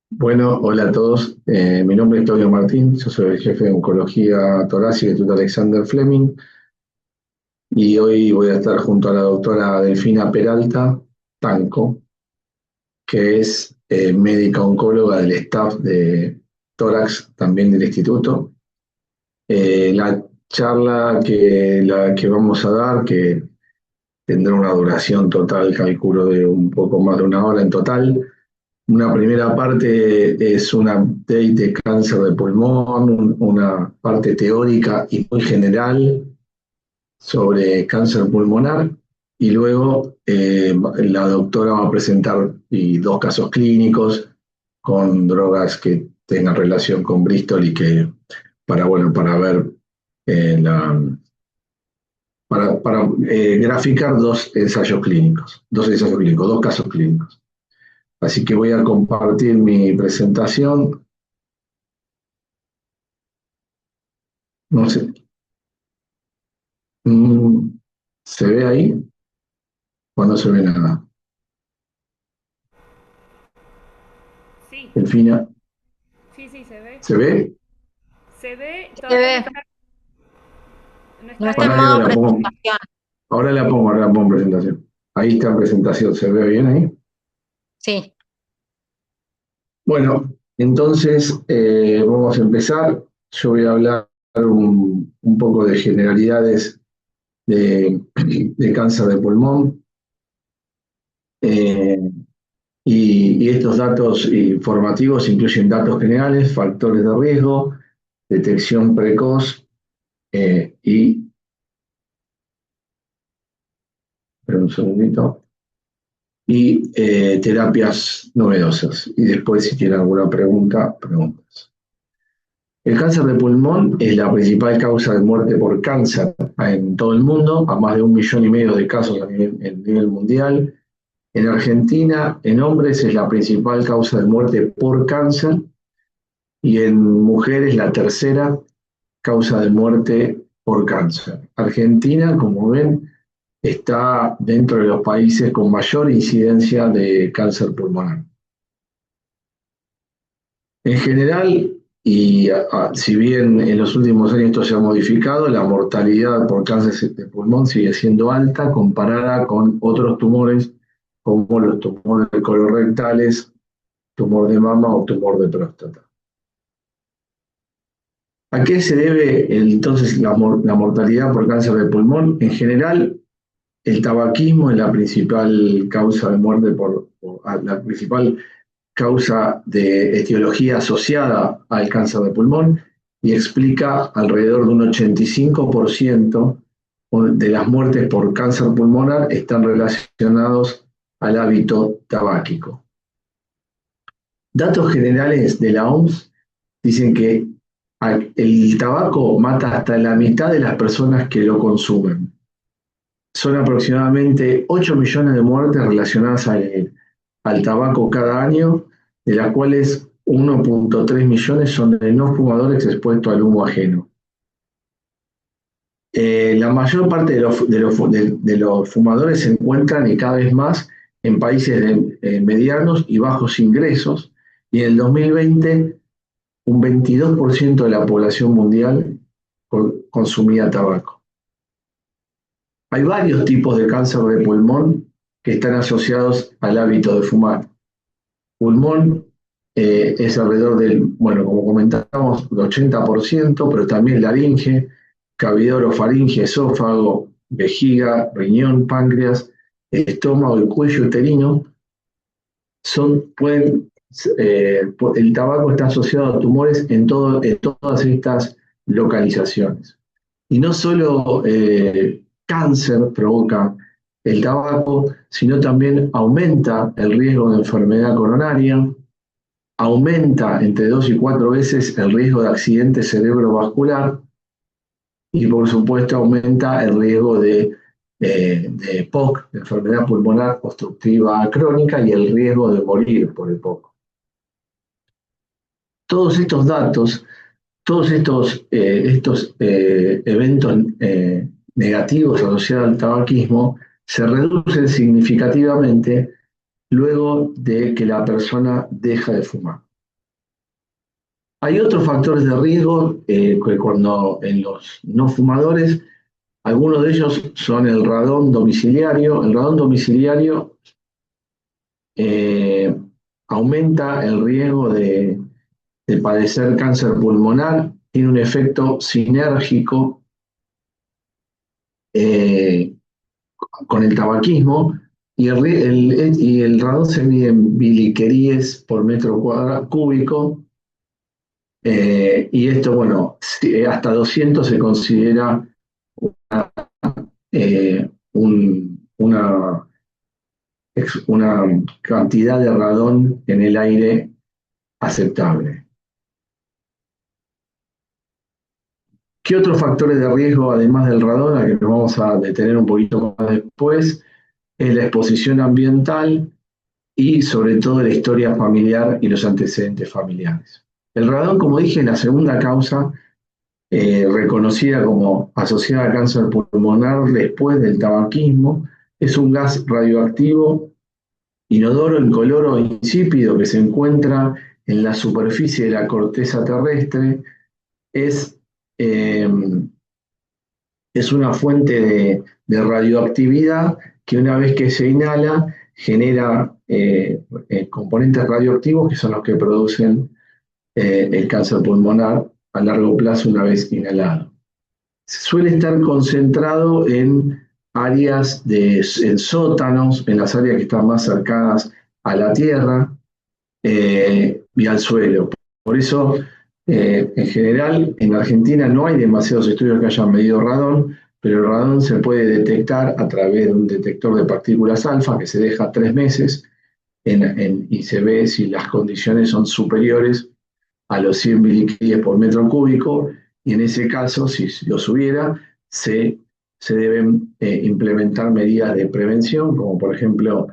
Bueno, hola a todos. Mi nombre es Claudio Martín, yo soy el jefe de Oncología Torácica del Instituto Alexander Fleming y hoy voy a estar junto a la doctora Delfina Peralta Tanco, que es médica oncóloga del staff de tórax también del instituto. La charla que vamos a dar, que tendrá una duración total, calculo, de un poco más de una hora en total. Una primera parte es un update de cáncer de pulmón, una parte teórica y muy general sobre cáncer pulmonar. Y luego la doctora va a presentar dos casos clínicos con drogas que tengan relación con Bristol y que para ver la, graficar dos ensayos clínicos, dos casos clínicos. Así que voy a compartir mi presentación. No sé, mm, ¿se ve ahí o no se ve nada? Sí, Delfina, sí, sí, se ve. ¿se ve? Se ve, Se todavía ve, no no está está en Ahora modo la pongo, presentación. ahora la pongo en presentación. Ahí está en presentación, ¿se ve bien ahí? Sí, Bueno, entonces vamos a empezar. Yo voy a hablar un poco de generalidades de cáncer de pulmón. Eh, y estos datos informativos incluyen datos generales, factores de riesgo, detección precoz y, espera un segundito, y terapias novedosas. Y después, si tienen alguna pregunta, preguntas. El cáncer de pulmón es la principal causa de muerte por cáncer en todo el mundo, a más de 1,5 millones de casos a nivel mundial. En Argentina, en hombres es la principal causa de muerte por cáncer y en mujeres la tercera causa de muerte por cáncer. Argentina, como ven, está dentro de los países con mayor incidencia de cáncer pulmonar. En general, si bien en los últimos años esto se ha modificado, la mortalidad por cáncer de pulmón sigue siendo alta comparada con otros tumores como los tumores colorectales, tumor de mama o tumor de próstata. ¿A qué se debe entonces la mortalidad por cáncer de pulmón? En general, el tabaquismo es la principal causa de muerte la principal causa de etiología asociada al cáncer de pulmón y explica alrededor de un 85% de las muertes por cáncer pulmonar están relacionados al hábito tabáquico. Datos generales de la OMS dicen que el tabaco mata hasta la mitad de las personas que lo consumen. Son aproximadamente 8 millones de muertes relacionadas al tabaco cada año, de las cuales 1,3 millones son de no fumadores expuestos al humo ajeno. La mayor parte de los fumadores se encuentran y cada vez más en países de medianos y bajos ingresos, y en el 2020 un 22% de la población mundial consumía tabaco. Hay varios tipos de cáncer de pulmón que están asociados al hábito de fumar. Pulmón es alrededor del, bueno, como comentamos, el 80%, pero también laringe, cavidad orofaringe, esófago, vejiga, riñón, páncreas, estómago y cuello uterino. El tabaco está asociado a tumores en todas estas localizaciones. Y no solo cáncer provoca el tabaco, sino también aumenta el riesgo de enfermedad coronaria, aumenta entre 2 y 4 veces el riesgo de accidente cerebrovascular y por supuesto aumenta el riesgo de EPOC, de enfermedad pulmonar obstructiva crónica, y el riesgo de morir por EPOC. Todos estos datos, todos estos eventos negativos asociados al tabaquismo se reducen significativamente luego de que la persona deja de fumar. Hay otros factores de riesgo que cuando en los no fumadores, algunos de ellos son el radón domiciliario. El radón domiciliario eh, aumenta el riesgo de padecer cáncer pulmonar, tiene un efecto sinérgico eh, con el tabaquismo y el radón se mide en miliqueríes por metro cúbico y esto, bueno, hasta 200 se considera eh, una cantidad de radón en el aire aceptable. ¿Qué otros factores de riesgo, además del radón, a que nos vamos a detener un poquito más después, es la exposición ambiental y sobre todo la historia familiar y los antecedentes familiares? El radón, como dije, es la segunda causa reconocida como asociada a cáncer pulmonar después del tabaquismo. Es un gas radioactivo inodoro, incoloro o insípido que se encuentra en la superficie de la corteza terrestre. Es, eh, es una fuente de radioactividad que una vez que se inhala genera componentes radioactivos que son los que producen el cáncer pulmonar a largo plazo una vez inhalado. Suele estar concentrado en áreas en sótanos, en las áreas que están más cercanas a la tierra y al suelo. Por eso, en general, en Argentina no hay demasiados estudios que hayan medido radón, pero el radón se puede detectar a través de un detector de partículas alfa que se deja 3 meses y se ve si las condiciones son superiores a los 100 miliquíes por metro cúbico, y en ese caso, si los hubiera, se deben implementar medidas de prevención, como por ejemplo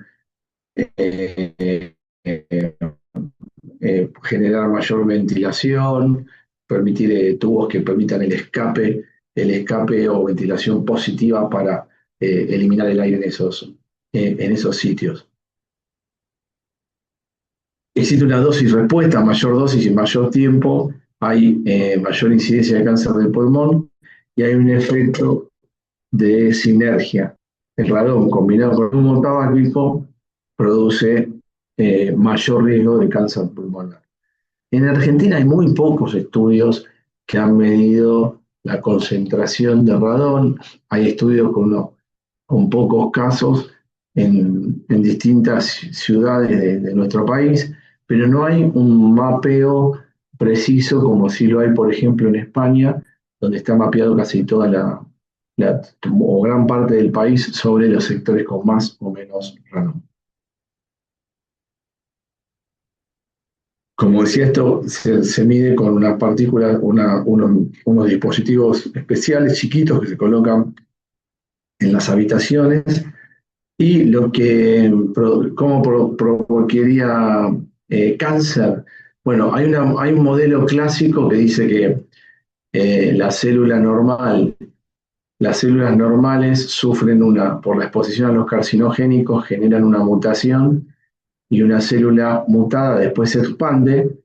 generar mayor ventilación, permitir tubos que permitan el escape o ventilación positiva para eliminar el aire en esos sitios. Existe una dosis respuesta, mayor dosis y mayor tiempo, hay mayor incidencia de cáncer de pulmón y hay un efecto de sinergia. El radón combinado con el humo tabáquico produce mayor riesgo de cáncer pulmonar. En Argentina hay muy pocos estudios que han medido la concentración de radón. Hay estudios con pocos casos en distintas ciudades de nuestro país, pero no hay un mapeo preciso como si lo hay, por ejemplo, en España, donde está mapeado casi toda o gran parte del país sobre los sectores con más o menos radón. Como decía, esto se mide con unas partículas, unos dispositivos especiales chiquitos que se colocan en las habitaciones y cómo provocaría cáncer. Bueno, hay un modelo clásico que dice que las células normales sufren por la exposición a los carcinogénicos, generan una mutación y una célula mutada después se expande.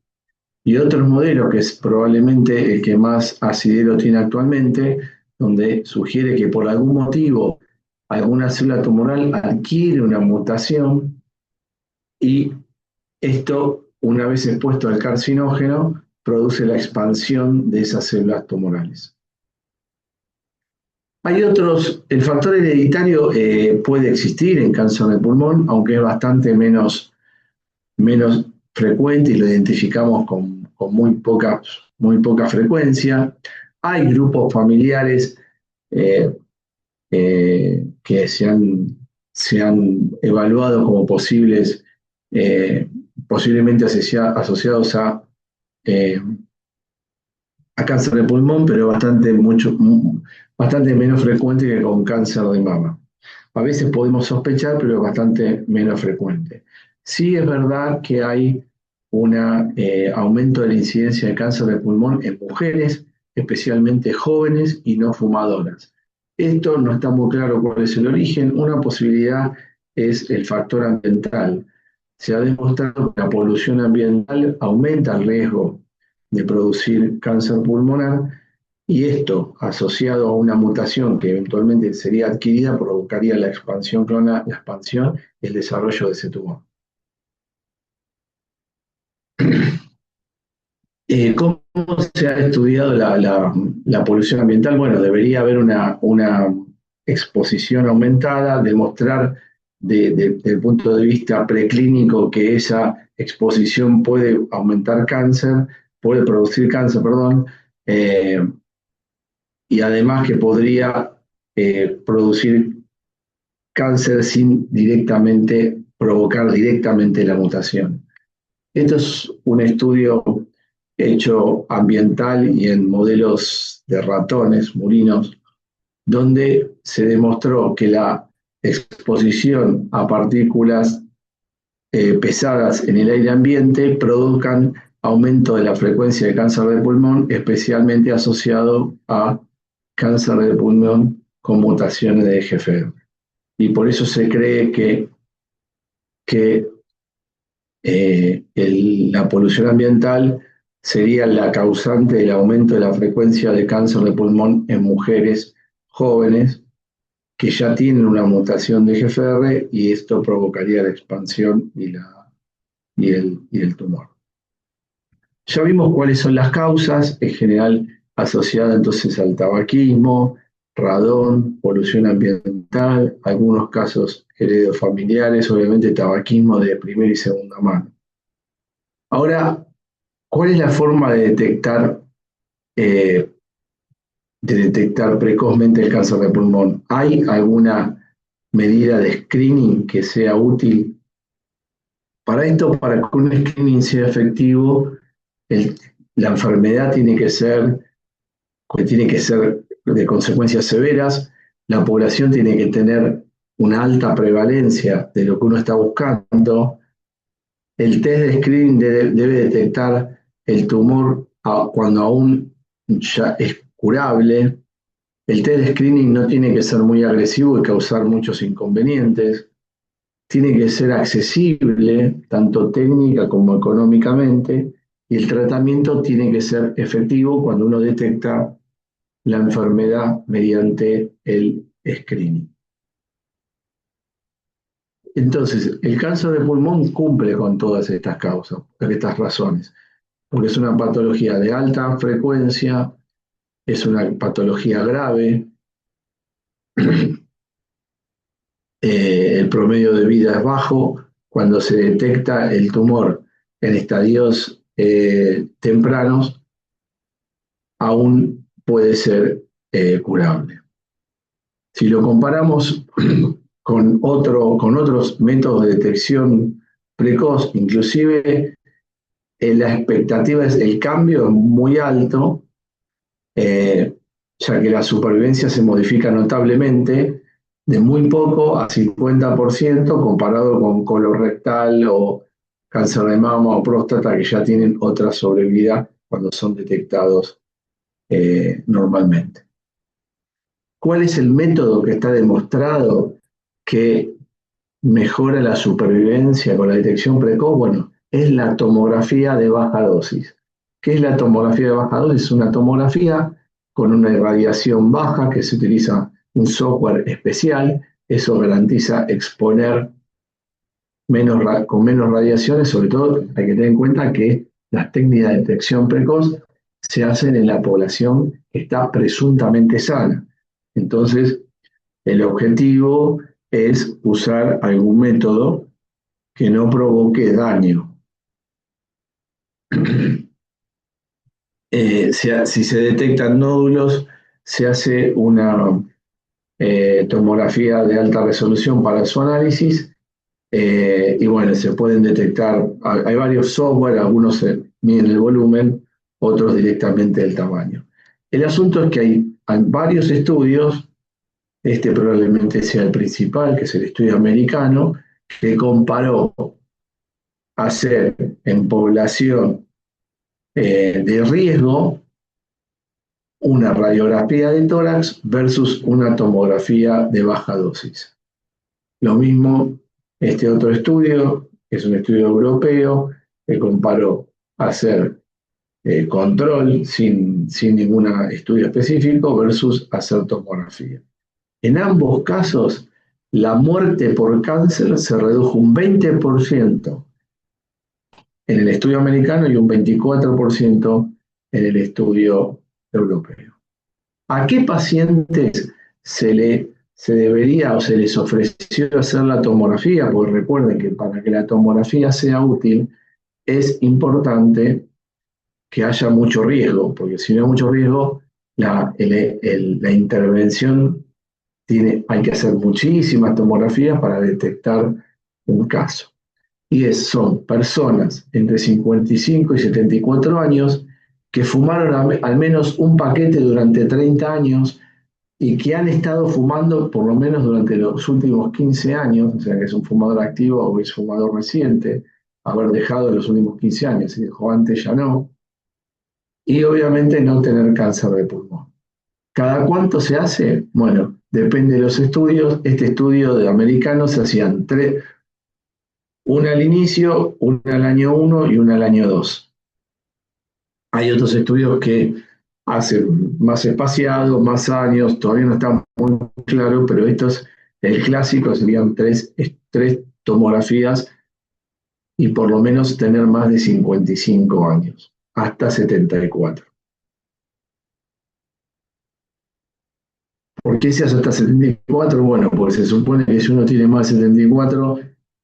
Y otro modelo, que es probablemente el que más asidero tiene actualmente, donde sugiere que por algún motivo alguna célula tumoral adquiere una mutación y esto, una vez expuesto al carcinógeno, produce la expansión de esas células tumorales. El factor hereditario puede existir en cáncer de pulmón, aunque es bastante menos frecuente y lo identificamos con muy poca frecuencia. Hay grupos familiares que se han evaluado como posiblemente asociados a cáncer de pulmón, pero bastante menos frecuente que con cáncer de mama. A veces podemos sospechar, pero es bastante menos frecuente. Sí es verdad que hay un aumento de la incidencia de cáncer de pulmón en mujeres, especialmente jóvenes y no fumadoras. Esto no está muy claro cuál es el origen. Una posibilidad es el factor ambiental. Se ha demostrado que la polución ambiental aumenta el riesgo de producir cáncer pulmonar y esto, asociado a una mutación que eventualmente sería adquirida, provocaría la expansión clonal, la expansión y el desarrollo de ese tumor. ¿Cómo se ha estudiado la polución ambiental? Bueno, debería haber una exposición aumentada, demostrar desde el punto de vista preclínico que esa exposición puede aumentar cáncer, puede producir cáncer, perdón, eh, y además que podría producir cáncer sin directamente provocar directamente la mutación. Esto es un estudio hecho ambiental y en modelos de ratones, murinos, donde se demostró que la exposición a partículas pesadas en el aire ambiente provocan aumento de la frecuencia de cáncer de pulmón, especialmente asociado a cáncer de pulmón con mutaciones de EGFR. Y por eso se cree que la polución ambiental sería la causante del aumento de la frecuencia de cáncer de pulmón en mujeres jóvenes que ya tienen una mutación de GFR y esto provocaría la expansión y el tumor. Ya vimos cuáles son las causas, en general asociadas entonces al tabaquismo, radón, polución ambiental, algunos casos heredofamiliares, obviamente tabaquismo de primera y segunda mano. Ahora, ¿cuál es la forma eh, de detectar precozmente el cáncer de pulmón? ¿Hay alguna medida de screening que sea útil? Para esto, para que un screening sea efectivo, la enfermedad tiene que ser de consecuencias severas, la población tiene que tener una alta prevalencia de lo que uno está buscando, el test de screening debe detectar el tumor cuando aún ya es curable. El test de screening no tiene que ser muy agresivo y causar muchos inconvenientes. Tiene que ser accesible, tanto técnica como económicamente, y el tratamiento tiene que ser efectivo cuando uno detecta la enfermedad mediante el screening. Entonces, el cáncer de pulmón cumple con todas estas causas, con estas razones, porque es una patología de alta frecuencia, es una patología grave, el promedio de vida es bajo, cuando se detecta el tumor en estadios tempranos, aún puede ser curable. Si lo comparamos con otros métodos de detección precoz, inclusive la expectativa es el cambio es muy alto, ya que la supervivencia se modifica notablemente de muy poco a 50% comparado con colorectal o cáncer de mama o próstata que ya tienen otra sobrevida cuando son detectados normalmente. ¿Cuál es el método que está demostrado que mejora la supervivencia con la detección precoz? Bueno, es la tomografía de baja dosis. ¿Qué es la tomografía de baja dosis? Es una tomografía con una irradiación baja que se utiliza un software especial. Eso garantiza exponer con menos radiaciones. Sobre todo hay que tener en cuenta que las técnicas de detección precoz se hacen en la población que está presuntamente sana. Entonces, el objetivo es usar algún método que no provoque daño. Si se detectan nódulos, se hace una tomografía de alta resolución para su análisis y bueno, se pueden detectar, hay varios software, algunos miden el volumen, otros directamente el tamaño. El asunto es que hay varios estudios, este probablemente sea el principal, que es el estudio americano, que comparó hacer en población de riesgo una radiografía de tórax versus una tomografía de baja dosis. Lo mismo, este otro estudio, que es un estudio europeo, que comparó hacer control sin ningún estudio específico versus hacer tomografía. En ambos casos, la muerte por cáncer se redujo un 20% en el estudio americano y un 24% en el estudio europeo. ¿A qué pacientes se debería o se les ofreció hacer la tomografía? Porque recuerden que para que la tomografía sea útil es importante que haya mucho riesgo, porque si no hay mucho riesgo, la intervención hay que hacer muchísimas tomografías para detectar un caso. Y son personas entre 55 y 74 años que fumaron al menos un paquete durante 30 años y que han estado fumando por lo menos durante los últimos 15 años, o sea que es un fumador activo o es fumador reciente, haber dejado en los últimos 15 años, si dejó antes ya no, y obviamente no tener cáncer de pulmón. ¿Cada cuánto se hace? Bueno, depende de los estudios. Este estudio de americanos se hacían tres, una al inicio, una al año 1 y una al año 2. Hay otros estudios que hacen más espaciados, más años, todavía no está muy claro, pero el clásico serían tres tomografías y por lo menos tener más de 55 años, hasta 74. ¿Por qué se hace hasta 74? Bueno, pues se supone que si uno tiene más de 74,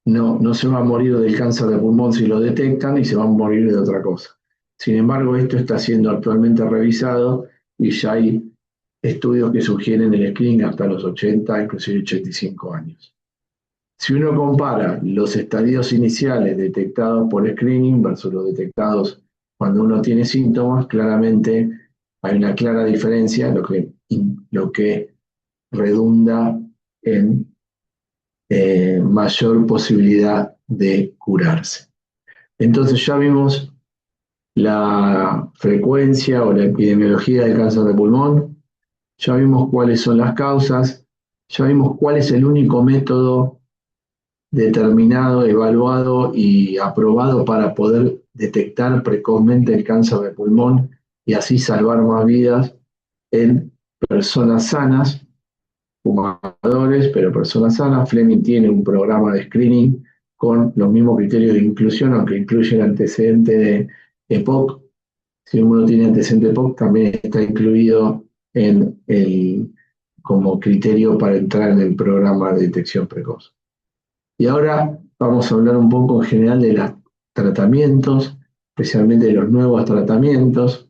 no se va a morir del cáncer de pulmón si lo detectan y se va a morir de otra cosa. Sin embargo, esto está siendo actualmente revisado y ya hay estudios que sugieren el screening hasta los 80, inclusive 85 años. Si uno compara los estadios iniciales detectados por screening versus los detectados cuando uno tiene síntomas, claramente hay una clara diferencia, lo que redunda en mayor posibilidad de curarse. Entonces ya vimos la frecuencia o la epidemiología del cáncer de pulmón, ya vimos cuáles son las causas, ya vimos cuál es el único método determinado, evaluado y aprobado para poder detectar precozmente el cáncer de pulmón y así salvar más vidas en personas sanas, fumadores, pero personas sanas. Fleming tiene un programa de screening con los mismos criterios de inclusión, aunque incluye el antecedente de EPOC. Si uno tiene antecedente de EPOC, también está incluido como criterio para entrar en el programa de detección precoz. Y ahora vamos a hablar un poco en general de los tratamientos, especialmente de los nuevos tratamientos,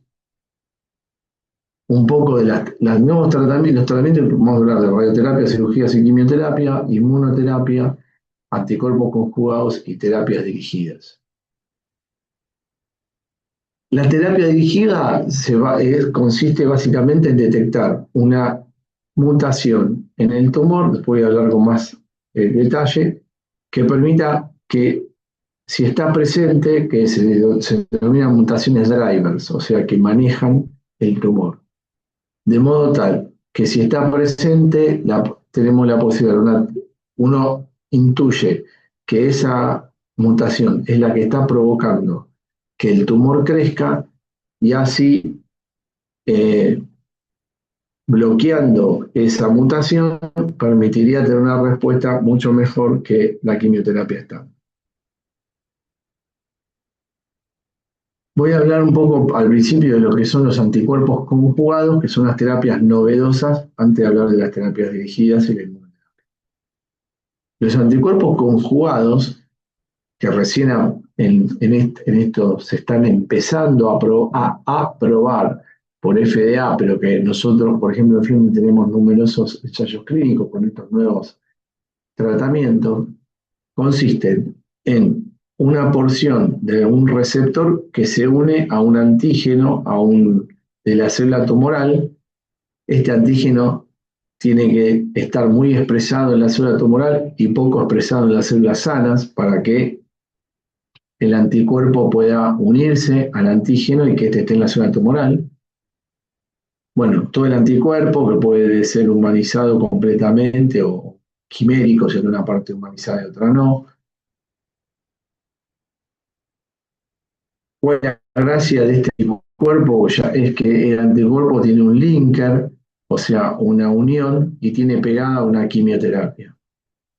un poco de los nuevos tratamientos, vamos a hablar de radioterapia, cirugías y quimioterapia, inmunoterapia, anticuerpos conjugados y terapias dirigidas. La terapia dirigida consiste básicamente en detectar una mutación en el tumor, después voy a hablar con más detalle, que permita que, si está presente, que se denominan mutaciones drivers, o sea, que manejan el tumor. De modo tal que si está presente, tenemos la posibilidad, uno intuye que esa mutación es la que está provocando que el tumor crezca y así bloqueando esa mutación permitiría tener una respuesta mucho mejor que la quimioterapia estándar. Voy a hablar un poco al principio de lo que son los anticuerpos conjugados, que son las terapias novedosas, antes de hablar de las terapias dirigidas y la inmunoterapia. Los anticuerpos conjugados, que recién en esto se están empezando a aprobar por FDA, pero que nosotros, por ejemplo, en Fleming tenemos numerosos ensayos clínicos con estos nuevos tratamientos, consisten en una porción de un receptor que se une a un antígeno de la célula tumoral. Este antígeno tiene que estar muy expresado en la célula tumoral y poco expresado en las células sanas para que el anticuerpo pueda unirse al antígeno y que este esté en la célula tumoral. Bueno, todo el anticuerpo que puede ser humanizado completamente o quimérico, siendo una parte humanizada y otra no. Bueno, la gracia de este anticuerpo ya es que el anticuerpo tiene un linker, o sea, una unión, y tiene pegada una quimioterapia.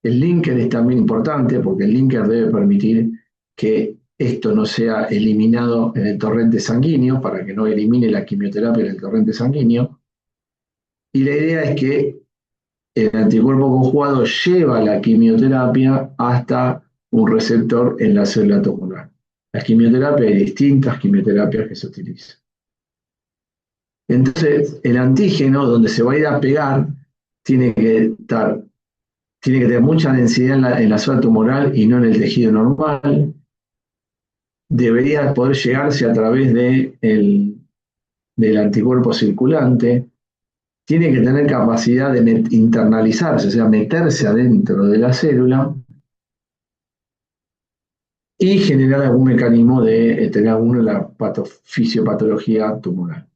El linker es también importante porque el linker debe permitir que esto no sea eliminado en el torrente sanguíneo, para que no elimine la quimioterapia en el torrente sanguíneo. Y la idea es que el anticuerpo conjugado lleva la quimioterapia hasta un receptor en la célula tumoral. La quimioterapia, hay distintas quimioterapias que se utilizan. Entonces, el antígeno, donde se va a ir a pegar, tiene que tener mucha densidad en la zona tumoral y no en el tejido normal. Debería poder llegarse a través del anticuerpo circulante. Tiene que tener capacidad de internalizarse, o sea, meterse adentro de la célula y generar algún mecanismo de tener alguna fisiopatología tumoral.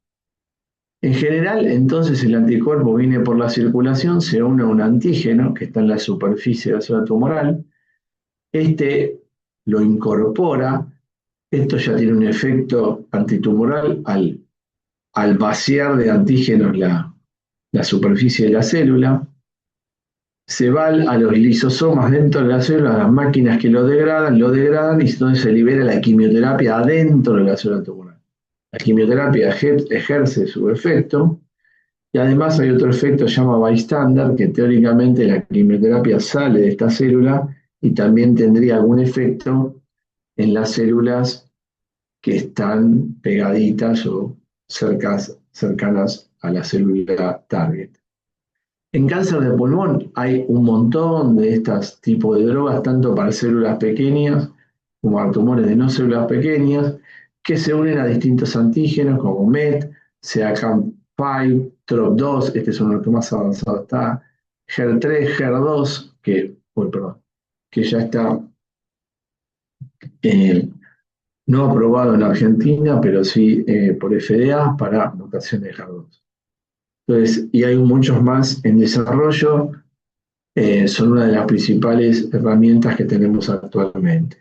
En general, entonces, el anticuerpo viene por la circulación, se une a un antígeno que está en la superficie de la célula tumoral, este lo incorpora, esto ya tiene un efecto antitumoral al vaciar de antígenos la superficie de la célula, se va a los lisosomas dentro de la célula, las máquinas que lo degradan y entonces se libera la quimioterapia adentro de la célula tumoral. La quimioterapia ejerce su efecto y además hay otro efecto que se llama bystander, que teóricamente la quimioterapia sale de esta célula y también tendría algún efecto en las células que están pegaditas o cercanas a la célula target. En cáncer de pulmón hay un montón de estos tipos de drogas, tanto para células pequeñas como para tumores de no células pequeñas, que se unen a distintos antígenos como MET, CEACAM5, TROP2, este es uno de los que más avanzado está, HER3, HER2, que ya está eh, no aprobado en Argentina, pero sí por FDA para mutaciones de HER2. Entonces, y hay muchos más en desarrollo, son una de las principales herramientas que tenemos actualmente.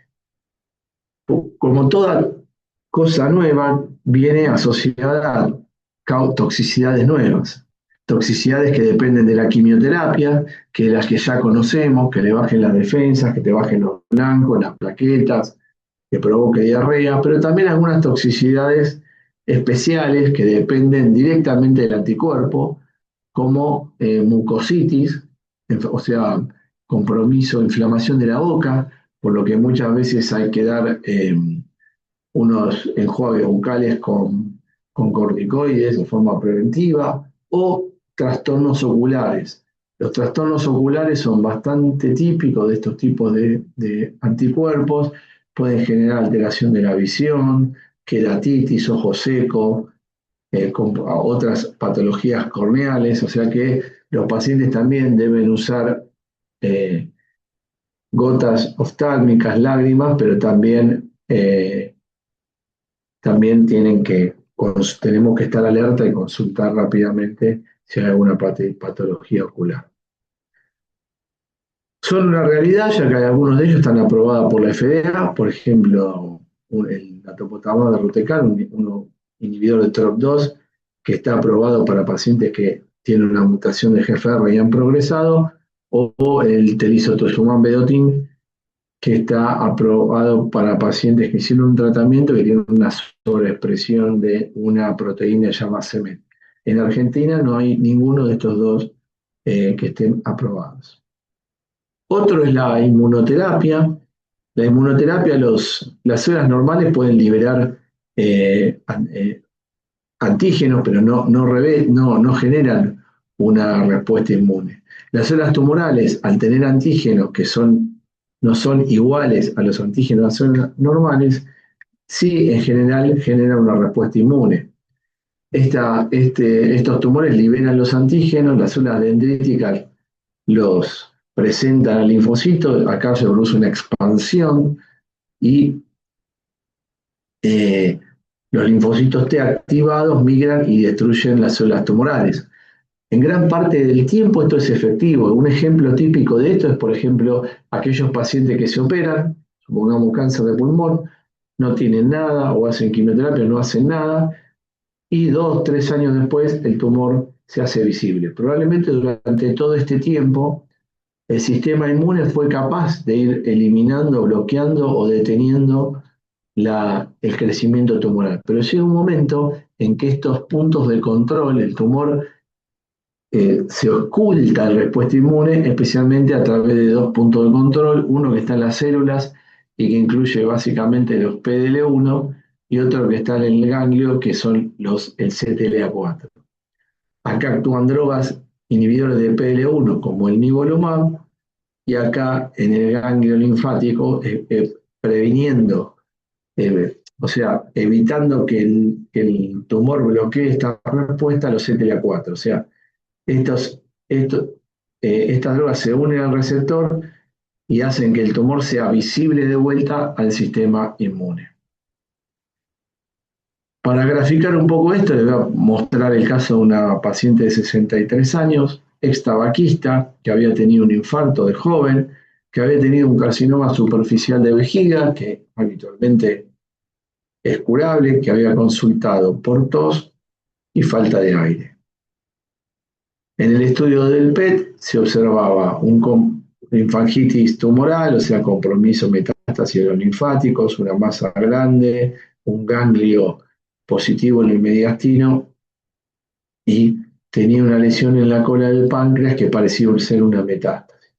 Como toda cosa nueva, viene asociada a toxicidades nuevas, toxicidades que dependen de la quimioterapia, que de las que ya conocemos, que le bajen las defensas, que te bajen los blancos, las plaquetas, que provoque diarrea, pero también algunas toxicidades especiales que dependen directamente del anticuerpo, como mucositis, o sea, compromiso, inflamación de la boca, por lo que muchas veces hay que dar unos enjuagues bucales con corticoides de forma preventiva, o trastornos oculares. Los trastornos oculares son bastante típicos de estos tipos de anticuerpos, pueden generar alteración de la visión, queratitis, ojo seco, con otras patologías corneales, o sea que los pacientes también deben usar eh, gotas oftálmicas, lágrimas, pero también tenemos que estar alerta y consultar rápidamente si hay alguna patología ocular. Son una realidad, ya que algunos de ellos están aprobados por la FDA, por ejemplo, la topotamab deruxtecan, un inhibidor de TROP2, que está aprobado para pacientes que tienen una mutación de GFR y han progresado, o el telisotuzumab vedotin, que está aprobado para pacientes que hicieron un tratamiento que tienen una sobreexpresión de una proteína llamada CEMET. En Argentina no hay ninguno de estos dos que estén aprobados. Otro es la inmunoterapia. La inmunoterapia, las células normales pueden liberar antígenos, pero no generan una respuesta inmune. Las células tumorales, al tener antígenos que no son iguales a los antígenos de las células normales, sí en general generan una respuesta inmune. Estos tumores liberan los antígenos, las células dendríticas los presentan al linfocito, acá se produce una expansión y Los linfocitos T activados migran y destruyen las células tumorales. En gran parte del tiempo esto es efectivo. Un ejemplo típico de esto es, por ejemplo, aquellos pacientes que se operan, supongamos cáncer de pulmón, no tienen nada o hacen quimioterapia, no hacen nada, y 2, 3 años después el tumor se hace visible. Probablemente durante todo este tiempo el sistema inmune fue capaz de ir eliminando, bloqueando o deteniendo el crecimiento tumoral. Pero llega un momento en que estos puntos de control, el tumor se oculta la respuesta inmune, especialmente a través de dos puntos de control, uno que está en las células y que incluye básicamente los PDL1 y otro que está en el ganglio, que son el CTLA4. Acá actúan drogas inhibidores de PDL1 como el nivolumab y acá en el ganglio linfático previniendo, o sea, evitando que el tumor bloquee esta respuesta a los CTLA4. O sea, estos, estos, estas drogas se unen al receptor y hacen que el tumor sea visible de vuelta al sistema inmune. Para graficar un poco esto, les voy a mostrar el caso de una paciente de 63 años, ex tabaquista, que había tenido un infarto de joven, que había tenido un carcinoma superficial de vejiga, que habitualmente es curable, que había consultado por tos y falta de aire. En el estudio del PET se observaba un linfangitis tumoral, o sea, compromiso metástasis de los linfáticos, una masa grande, un ganglio positivo en el mediastino y tenía una lesión en la cola del páncreas que parecía ser una metástasis.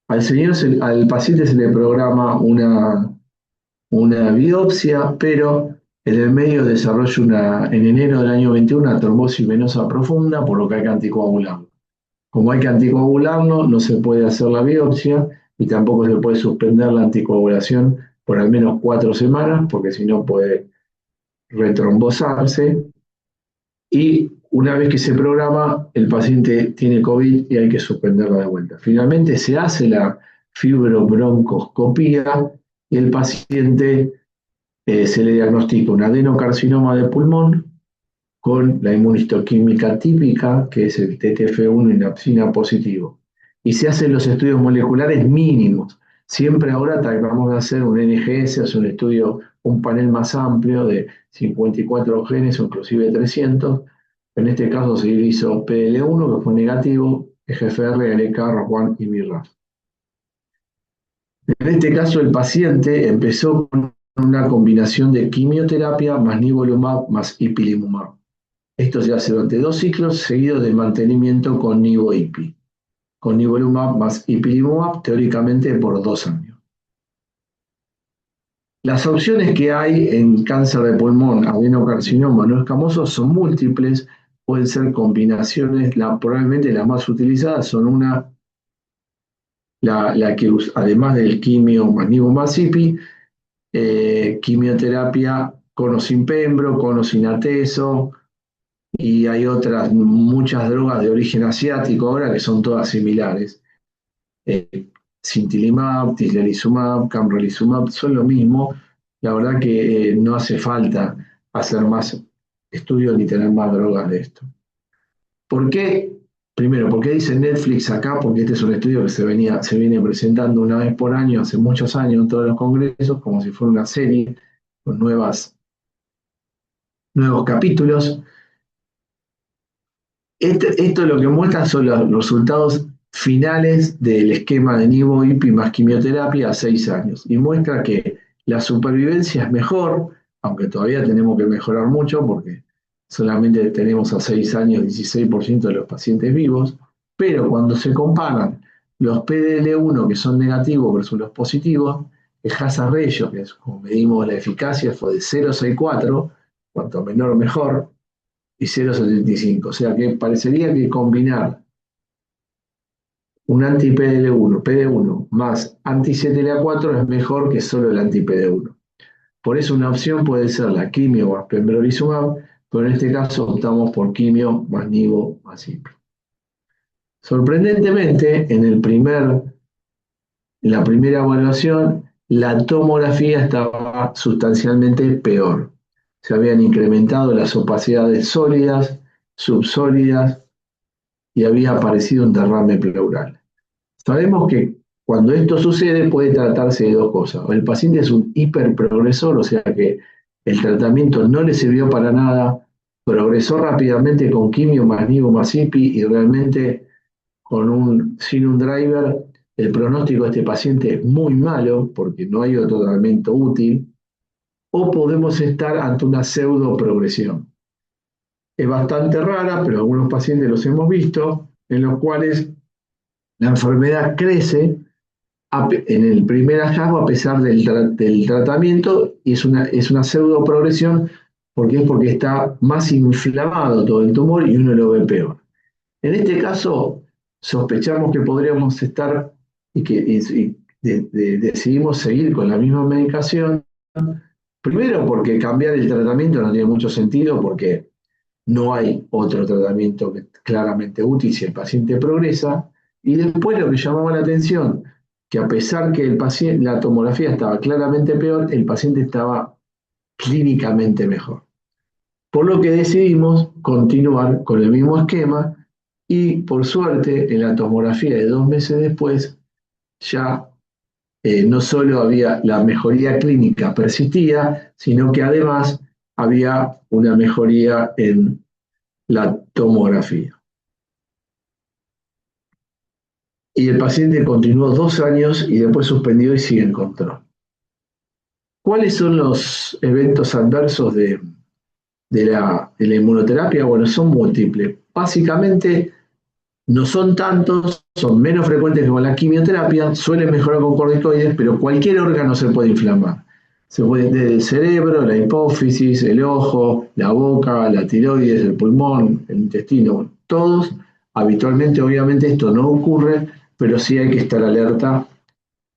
Al paciente se le programa una biopsia, pero en el medio desarrolla en enero del año 21 una trombosis venosa profunda, por lo que hay que anticoagularlo. Como hay que anticoagularlo, no se puede hacer la biopsia y tampoco se puede suspender la anticoagulación por al menos 4 semanas, porque si no puede retrombosarse. Y una vez que se programa, el paciente tiene COVID y hay que suspenderla de vuelta. Finalmente se hace la fibrobroncoscopía y el paciente se le diagnostica un adenocarcinoma de pulmón con la inmunistoquímica típica, que es el TTF1 y napsina positivo. Y se hacen los estudios moleculares mínimos. Siempre ahora tratamos de hacer un NGS, es un estudio, un panel más amplio de 54 genes o inclusive 300. En este caso se hizo PDL1, que fue negativo, EGFR, LK, ROS1 y BRAF. En este caso el paciente empezó con una combinación de quimioterapia más nivolumab más ipilimumab. Esto se hace durante 2 ciclos seguidos de mantenimiento con nivo-ipi, con nivolumab más ipilimumab, teóricamente por 2 años. Las opciones que hay en cáncer de pulmón, adenocarcinoma no escamoso son múltiples, pueden ser combinaciones, probablemente las más utilizadas son la que además del quimio más nivo más ipi, quimioterapia con o sin pembro, con o sin atezo, y hay otras, muchas drogas de origen asiático ahora que son todas similares. Sintilimab, tislelizumab, camrelizumab son lo mismo. La verdad que no hace falta hacer más estudios ni tener más drogas de esto. ¿Por qué? Primero, ¿por qué dice Netflix acá? Porque este es un estudio que se viene presentando una vez por año, hace muchos años en todos los congresos, como si fuera una serie con nuevos capítulos. Esto lo que muestra son los resultados finales del esquema de nivo-ipi más quimioterapia a 6 años. Y muestra que la supervivencia es mejor, aunque todavía tenemos que mejorar mucho porque solamente tenemos a 6 años 16% de los pacientes vivos, pero cuando se comparan los PDL1 que son negativos versus los positivos, el hazard ratio, que es como medimos la eficacia, fue de 0,64, cuanto menor mejor, y 0,75. O sea que parecería que combinar un anti-PDL1, PD1 más anti-CTLA4 es mejor que solo el anti-PD1. Por eso una opción puede ser la quimio más pembrolizumab, pero en este caso optamos por quimio más nivo más ipi. Sorprendentemente, en la primera evaluación, la tomografía estaba sustancialmente peor. se habían incrementado las opacidades sólidas, subsólidas y había aparecido un derrame pleural. Sabemos que cuando esto sucede puede tratarse de dos cosas. O el paciente es un hiperprogresor, o sea que el tratamiento no le sirvió para nada, progresó rápidamente con quimio más nivo más IPI y realmente sin un driver el pronóstico de este paciente es muy malo porque no hay otro tratamiento útil, o podemos estar ante una pseudoprogresión. Es bastante rara, pero algunos pacientes los hemos visto, en los cuales la enfermedad crece en el primer hallazgo a pesar del tratamiento y es una pseudoprogresión porque está más inflamado todo el tumor y uno lo ve peor. En este caso, sospechamos que podríamos estar decidimos seguir con la misma medicación. Primero porque cambiar el tratamiento no tiene mucho sentido porque no hay otro tratamiento claramente útil si el paciente progresa. Y después lo que llamaba la atención, que a pesar que la tomografía estaba claramente peor, el paciente estaba clínicamente mejor. Por lo que decidimos continuar con el mismo esquema y por suerte en la tomografía de 2 meses después ya no solo había la mejoría clínica persistía, sino que además había una mejoría en la tomografía. Y el paciente continuó 2 años y después suspendió y sigue en control. ¿Cuáles son los eventos adversos de la inmunoterapia? Bueno, son múltiples. Básicamente no son tantos, son menos frecuentes que con la quimioterapia, suelen mejorar con corticoides, pero cualquier órgano se puede inflamar. Se puede desde el cerebro, la hipófisis, el ojo, la boca, la tiroides, el pulmón, el intestino, todos. Habitualmente, obviamente, esto no ocurre, pero sí hay que estar alerta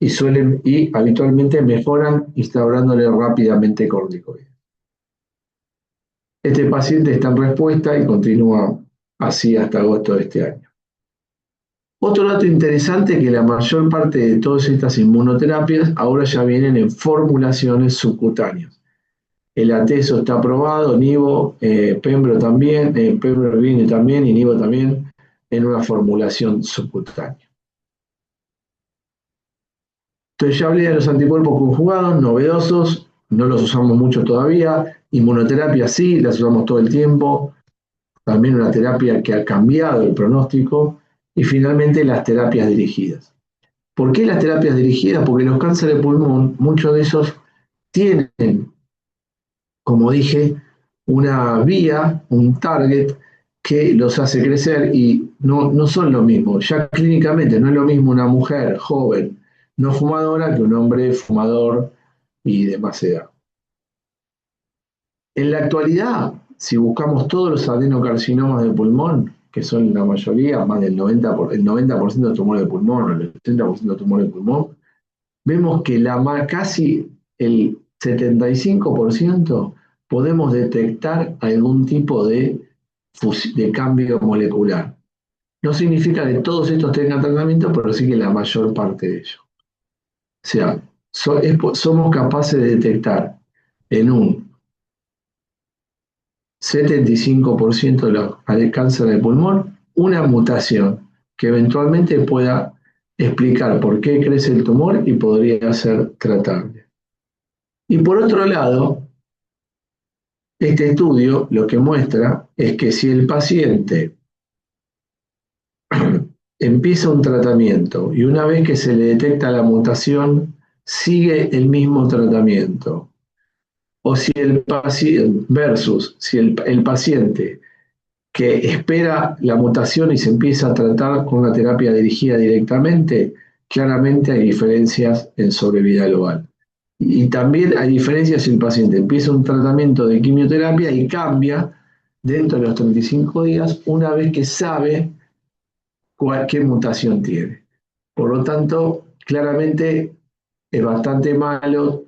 y habitualmente mejoran instaurándole rápidamente corticoides. Este paciente está en respuesta y continúa así hasta agosto de este año. Otro dato interesante es que la mayor parte de todas estas inmunoterapias ahora ya vienen en formulaciones subcutáneas. El atezo está aprobado, Nivo, Pembro también, Pembro viene también y Nivo también en una formulación subcutánea. Entonces ya hablé de los anticuerpos conjugados, novedosos, no los usamos mucho todavía. Inmunoterapia sí, las usamos todo el tiempo. También una terapia que ha cambiado el pronóstico. Y finalmente las terapias dirigidas. ¿Por qué las terapias dirigidas? Porque los cánceres de pulmón, muchos de esos tienen, como dije, una vía, un target que los hace crecer y no son lo mismo. Ya clínicamente no es lo mismo una mujer joven no fumadora que un hombre fumador y de más edad. En la actualidad, si buscamos todos los adenocarcinomas de pulmón, que son la mayoría, más del 90% de tumores de pulmón o el 80% de tumores de pulmón, vemos que casi el 75% podemos detectar algún tipo de cambio molecular. No significa que todos estos tengan tratamiento, pero sí que la mayor parte de ellos. O sea, somos capaces de detectar en un 75% de los cáncer de pulmón una mutación que eventualmente pueda explicar por qué crece el tumor y podría ser tratable. Y por otro lado, este estudio lo que muestra es que si el paciente empieza un tratamiento y una vez que se le detecta la mutación, sigue el mismo tratamiento, o si el paciente versus si el paciente que espera la mutación y se empieza a tratar con una terapia dirigida directamente, claramente hay diferencias en sobrevida global. Y también hay diferencias si el paciente empieza un tratamiento de quimioterapia y cambia dentro de los 35 días una vez que sabe qué mutación tiene. Por lo tanto, claramente es bastante malo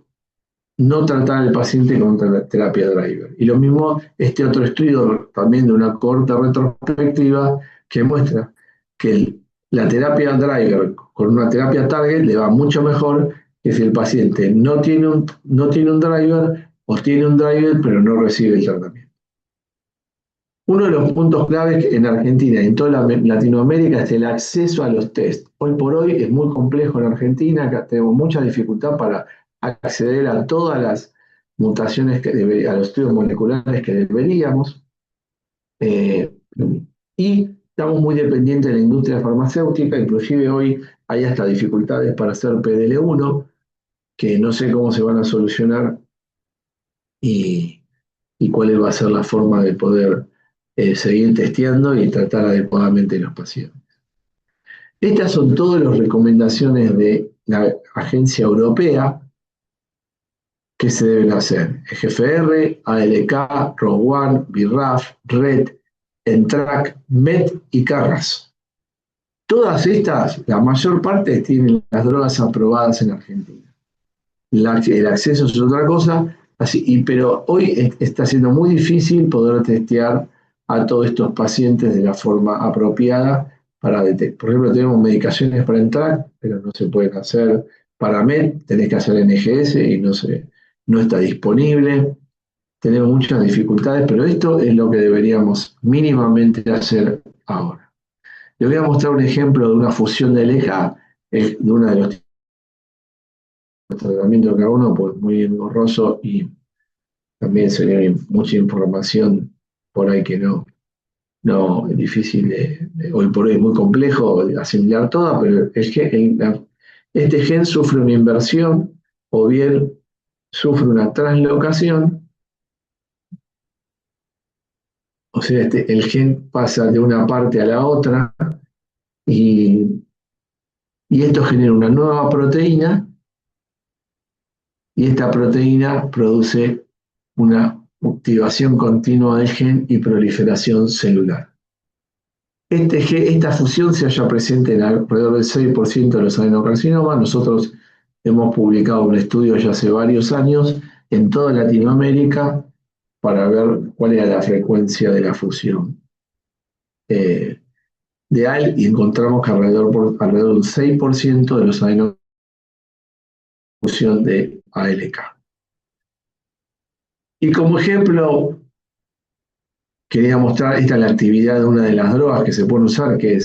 no tratar al paciente con terapia driver. Y lo mismo este otro estudio también de una corta retrospectiva que muestra que la terapia driver con una terapia target le va mucho mejor que si el paciente no tiene un driver o tiene un driver pero no recibe el tratamiento. Uno de los puntos claves en Argentina y en toda Latinoamérica es el acceso a los test. Hoy por hoy es muy complejo en Argentina, que tenemos mucha dificultad para acceder a todas las mutaciones a los estudios moleculares que deberíamos. Y estamos muy dependientes de la industria farmacéutica, inclusive hoy hay hasta dificultades para hacer PDL1, que no sé cómo se van a solucionar y, y cuál va a ser la forma de poder seguir testeando y tratar adecuadamente a los pacientes. Estas son todas las recomendaciones de la Agencia Europea que se deben hacer. EGFR, ALK, ROS1, BRAF, RET, ENTRAC, MET y CARRAS. Todas estas, la mayor parte, tienen las drogas aprobadas en Argentina. El acceso es otra cosa, pero hoy está siendo muy difícil poder testear a todos estos pacientes de la forma apropiada para detectar. Por ejemplo, tenemos medicaciones para entrar, pero no se pueden hacer para MET, tenés que hacer NGS y no está disponible. Tenemos muchas dificultades, pero esto es lo que deberíamos mínimamente hacer ahora. Les voy a mostrar un ejemplo de una fusión de LEJA, de uno de los tratamientos de cada uno, pues muy engorroso y también sería mucha información por ahí que no es difícil hoy por hoy es muy complejo de asimilar toda, pero este gen sufre una inversión o bien sufre una translocación, o sea, el gen pasa de una parte a la otra y, y esto genera una nueva proteína y esta proteína produce una activación continua del gen y proliferación celular. Esta fusión se halla presente en alrededor del 6% de los adenocarcinomas. Nosotros hemos publicado un estudio ya hace varios años en toda Latinoamérica para ver cuál era la frecuencia de la fusión de AL y encontramos que alrededor del 6% de los adenocarcinomas fusión de ALK. Y como ejemplo, quería mostrar, esta es la actividad de una de las drogas que se pueden usar, que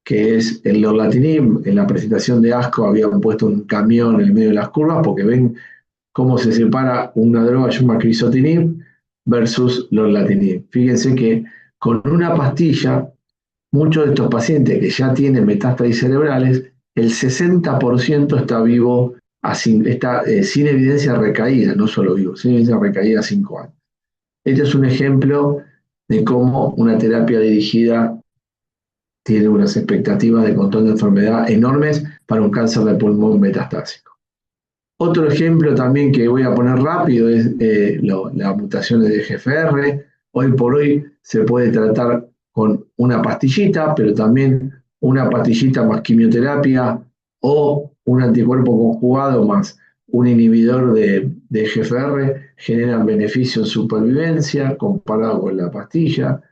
es el lorlatinib. En la presentación de ASCO habían puesto un camión en el medio de las curvas porque ven cómo se separa una droga llamada crizotinib versus lorlatinib. Fíjense que con una pastilla, muchos de estos pacientes que ya tienen metástasis cerebrales, el 60% está vivo, está sin evidencia recaída, no solo vivo, sin evidencia recaída a 5 años. Este es un ejemplo de cómo una terapia dirigida tiene unas expectativas de control de enfermedad enormes para un cáncer de pulmón metastásico. Otro ejemplo también que voy a poner rápido es las mutaciones de EGFR. Hoy por hoy se puede tratar con una pastillita, pero también una pastillita más quimioterapia o un anticuerpo conjugado más un inhibidor de EGFR generan beneficio en supervivencia comparado con la pastilla.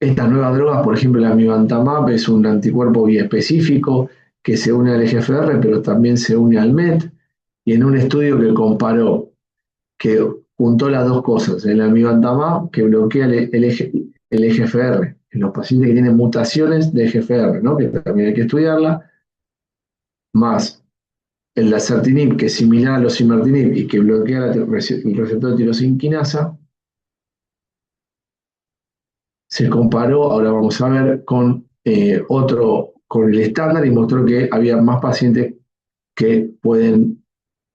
Estas nuevas drogas, por ejemplo, la amivantamab es un anticuerpo biespecífico que se une al EGFR, pero también se une al MET. Y en un estudio que comparó, que juntó las dos cosas, el amivantamab que bloquea el EGFR en los pacientes que tienen mutaciones de EGFR, ¿no? Que también hay que estudiarla, más el lazertinib, que es similar al osimertinib y que bloquea el receptor de tirosina quinasa, se comparó, ahora vamos a ver, con con el estándar y mostró que había más pacientes que pueden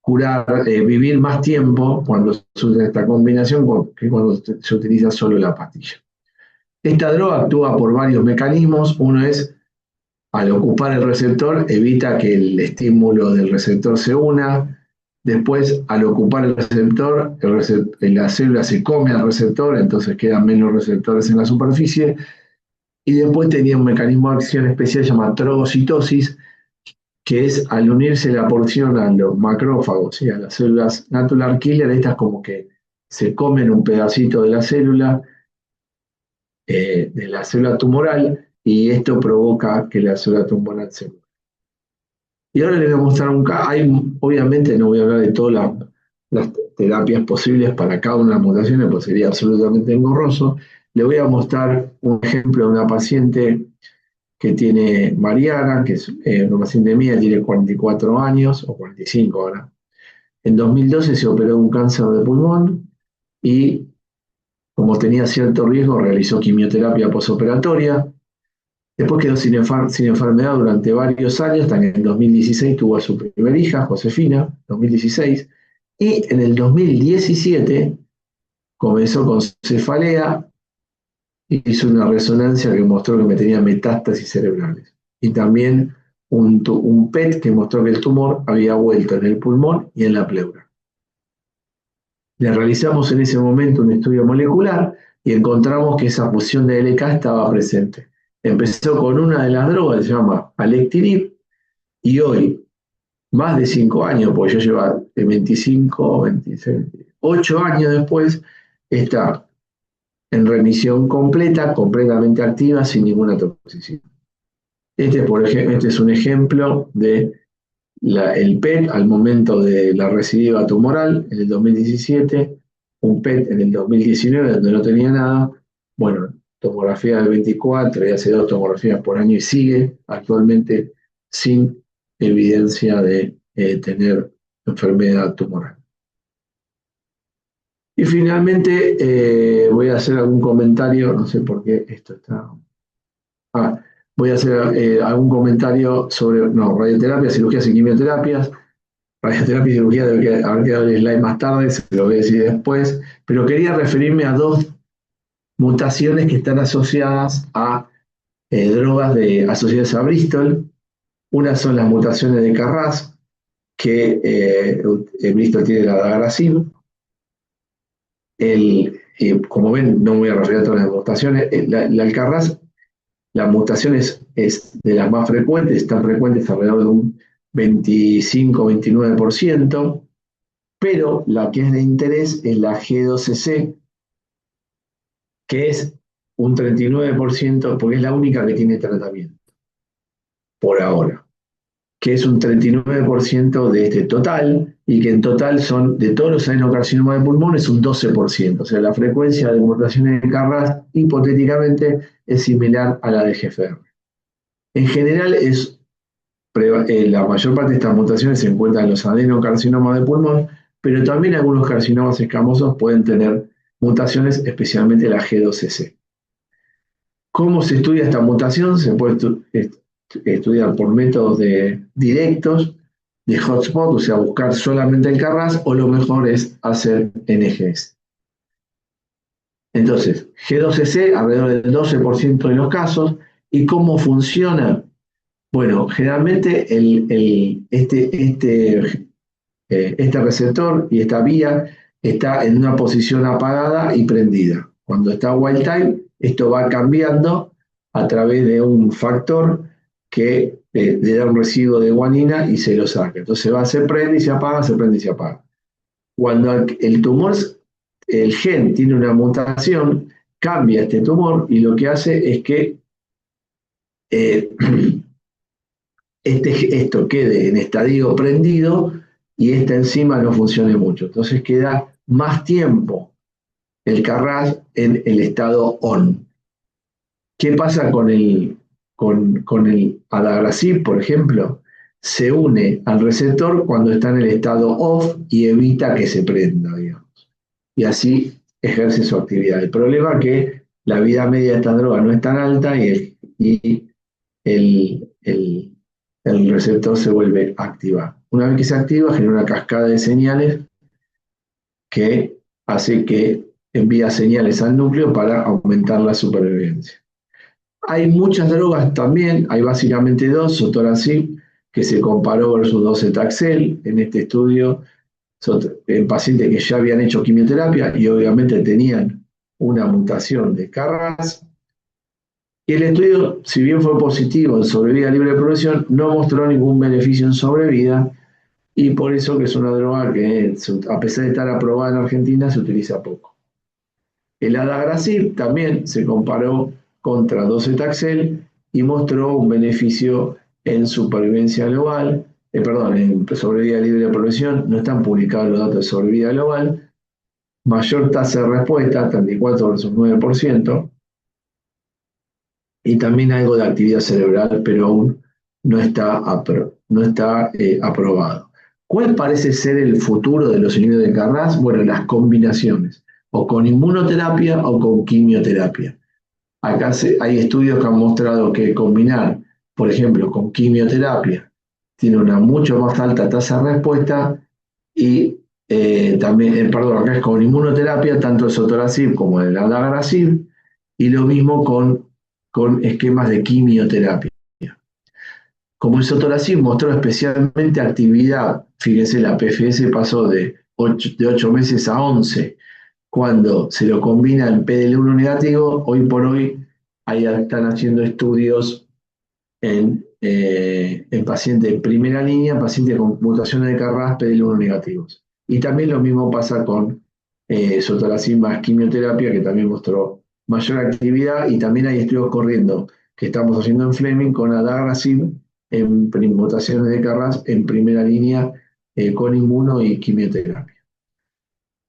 curar, vivir más tiempo cuando se usa esta combinación que cuando se utiliza solo la pastilla. Esta droga actúa por varios mecanismos. Uno es, al ocupar el receptor, evita que el estímulo del receptor se una. Después, al ocupar el receptor, la célula se come al receptor, entonces quedan menos receptores en la superficie. Y después tenía un mecanismo de acción especial llamado trogocitosis, que es al unirse la porción a los macrófagos y a las células natural killer, estas como que se comen un pedacito de la célula tumoral, y esto provoca que la célula tumoral se muera. Y ahora les voy a mostrar obviamente no voy a hablar de todas las terapias posibles para cada una de las mutaciones, pues sería absolutamente engorroso. Le voy a mostrar un ejemplo de una paciente que tiene Mariana, que es una paciente mía, tiene 44 años, o 45 ahora. En 2012 se operó de un cáncer de pulmón y, como tenía cierto riesgo, realizó quimioterapia posoperatoria. Después quedó sin enfermedad durante varios años, hasta que en 2016 tuvo a su primera hija, Josefina, 2016, y en el 2017 comenzó con cefalea y hizo una resonancia que mostró que me tenía metástasis cerebrales. Y también un PET que mostró que el tumor había vuelto en el pulmón y en la pleura. Le realizamos en ese momento un estudio molecular y encontramos que esa fusión de LK estaba presente. Empezó con una de las drogas, se llama alectinib, y hoy, más de 5 años, porque ya lleva 25, 26, 8 años después, está en remisión completa, completamente activa, sin ninguna toxicidad. Este es un ejemplo de el PET al momento de la recidiva tumoral en el 2017, un PET en el 2019 donde no tenía nada, bueno, tomografía del 24 y hace 2 tomografías por año y sigue actualmente sin evidencia de tener enfermedad tumoral. Y finalmente voy a hacer algún comentario, no sé por qué esto está... voy a hacer algún comentario sobre radioterapia, cirugías y quimioterapias. Radioterapia y cirugía debe haber quedado el slide más tarde, se lo voy a decir después, pero quería referirme a 2 mutaciones que están asociadas a drogas asociadas a Bristol. Una son las mutaciones de Carras, que Bristol tiene la adagrasib. Como ven, no me voy a referir a todas las mutaciones. La Alcarraz, la mutación es de las más frecuentes, están frecuentes alrededor de un 25-29%, pero la que es de interés es la G12C, que es un 39%, porque es la única que tiene tratamiento, por ahora, que es un 39% de este total, y que en total son, de todos los adenocarcinomas de pulmón, es un 12%. O sea, la frecuencia de mutaciones de Carras, hipotéticamente, es similar a la de GFR. En general, la mayor parte de estas mutaciones se encuentran en los adenocarcinomas de pulmón, pero también algunos carcinomas escamosos pueden tener mutaciones, especialmente la G12C. ¿Cómo se estudia esta mutación? Se puede estudiar por métodos directos, de hotspot, o sea, buscar solamente el Carras, o lo mejor es hacer NGS. Entonces, G12C, alrededor del 12% de los casos. ¿Y cómo funciona? Bueno, generalmente este receptor y esta vía está en una posición apagada y prendida. Cuando está wild type, esto va cambiando a través de un factor que le da un residuo de guanina y se lo saca. Entonces se prende y se apaga, se prende y se apaga. Cuando el tumor, el gen tiene una mutación, cambia este tumor y lo que hace es que esto quede en estadio prendido y esta enzima no funcione mucho. Entonces queda más tiempo el Carras en el estado on. ¿Qué pasa con el adagrasib, por ejemplo? Se une al receptor cuando está en el estado off y evita que se prenda, digamos. Y así ejerce su actividad. El problema es que la vida media de esta droga no es tan alta y el receptor se vuelve a activar. Una vez que se activa, genera una cascada de señales que hace que envía señales al núcleo para aumentar la supervivencia. Hay muchas drogas también, hay básicamente 2, sotorasib, que se comparó versus docetaxel en este estudio, en pacientes que ya habían hecho quimioterapia y obviamente tenían una mutación de Carras. Y el estudio, si bien fue positivo en sobrevida libre de progresión, no mostró ningún beneficio en sobrevida, y por eso que es una droga que, a pesar de estar aprobada en Argentina, se utiliza poco. El adagrasib también se comparó contra docetaxel y mostró un beneficio en supervivencia global perdón, en sobrevida libre de profesión, no están publicados los datos de sobrevida global. Mayor tasa de respuesta, 34 versus 9%, y también algo de actividad cerebral, pero aún no está aprobado. ¿Cuál parece ser el futuro de los inhibidores de Carras? Bueno, las combinaciones, o con inmunoterapia o con quimioterapia. Acá hay estudios que han mostrado que combinar, por ejemplo, con quimioterapia, tiene una mucho más alta tasa de respuesta y también, perdón, acá es con inmunoterapia, tanto el sotorasib como el adagrasib, y lo mismo con esquemas de quimioterapia. Como el sotorasib mostró especialmente actividad, fíjense, la PFS pasó de 8 meses a 11 cuando se lo combina en PDL1 negativo, hoy por hoy ahí están haciendo estudios en pacientes de primera línea, pacientes con mutaciones de Carras PDL1 negativos. Y también lo mismo pasa con sotorasib más quimioterapia, que también mostró mayor actividad, y también hay estudios corriendo que estamos haciendo en Fleming con adagrasib en mutaciones de Carras en primera línea con inmuno y quimioterapia.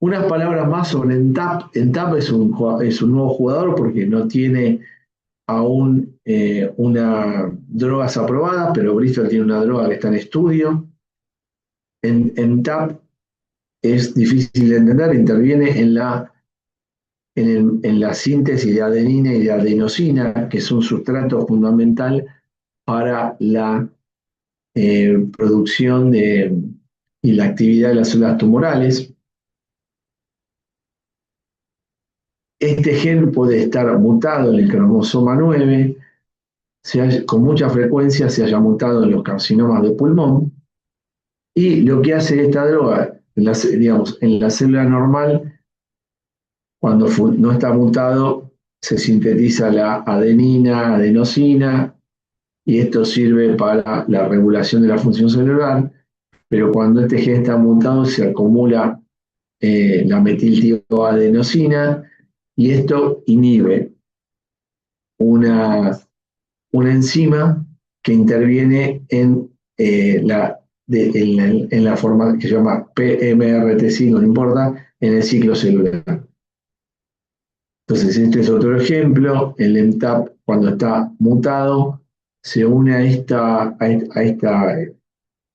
Unas palabras más sobre ENTAP. ENTAP es un nuevo jugador porque no tiene aún una drogas aprobadas, pero Bristol tiene una droga que está en estudio. ENTAP es difícil de entender, interviene en la síntesis de adenina y de adenosina, que es un sustrato fundamental para la producción y la actividad de las células tumorales. Este gen puede estar mutado en el cromosoma 9, con mucha frecuencia se haya mutado en los carcinomas de pulmón, y lo que hace esta droga, digamos, en la célula normal, cuando no está mutado, se sintetiza la adenina, adenosina, y esto sirve para la regulación de la función celular, pero cuando este gen está mutado se acumula la metiltioadenosina, y esto inhibe una una enzima que interviene en la forma que se llama PMRT5, no importa, en el ciclo celular. Entonces, este es otro ejemplo. El MTAP, cuando está mutado, se une a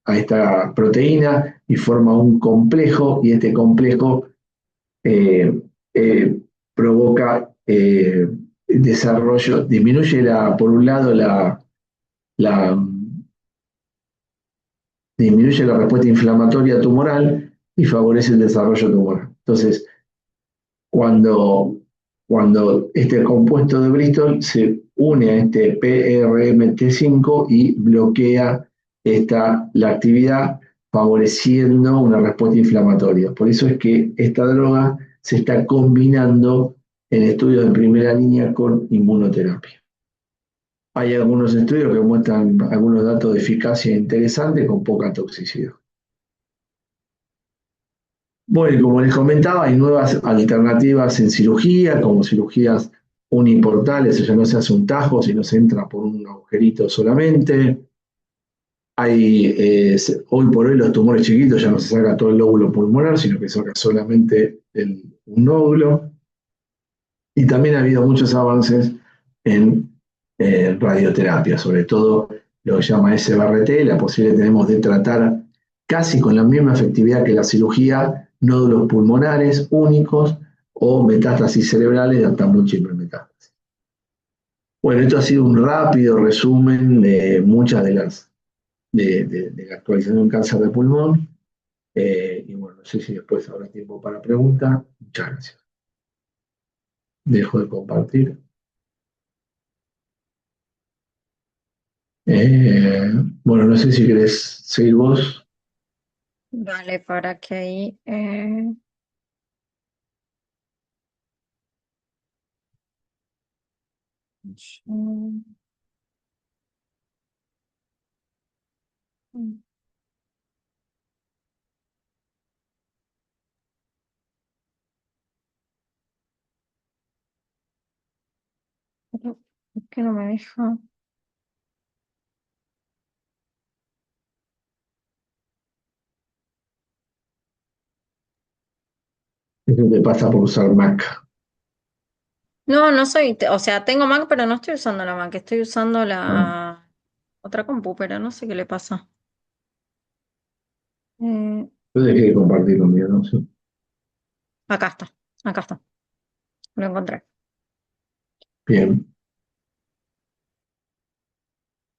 esta proteína y forma un complejo, y este complejo eh, eh, provoca desarrollo, disminuye por un lado la disminuye la respuesta inflamatoria tumoral y favorece el desarrollo tumoral. Entonces, cuando, cuando este compuesto de Bristol se une a este PRMT5 y bloquea la actividad, favoreciendo una respuesta inflamatoria. Por eso es que esta droga se está combinando en estudios de primera línea con inmunoterapia. Hay algunos estudios que muestran algunos datos de eficacia interesantes con poca toxicidad. Bueno, y como les comentaba, hay nuevas alternativas en cirugía, como cirugías uniportales, o sea, no se hace un tajo, sino se entra por un agujerito solamente. Hoy por hoy los tumores chiquitos ya no se saca todo el lóbulo pulmonar, sino que se saca solamente un nódulo. Y también ha habido muchos avances en radioterapia, sobre todo lo que se llama SBRT, la posibilidad que tenemos de tratar casi con la misma efectividad que la cirugía, nódulos pulmonares únicos o metástasis cerebrales de hasta múltiples metástasis. Bueno, esto ha sido un rápido resumen de muchas de la actualización del cáncer de pulmón. Y bueno, no sé si después habrá tiempo para preguntas. Muchas gracias. Dejo de compartir. Eh, bueno, no sé si querés seguir vos. Vale, para que ahí. Mm, mm, pero es que no me deja. Eso te pasa por usar Mac. No, no soy, o sea, tengo Mac, pero no estoy usando la Mac, estoy usando Ah, la otra compu, pero no sé qué le pasa. Eh, yo dejé de compartir un día, ¿no? Sí. acá está, acá está, lo encontré. Bien.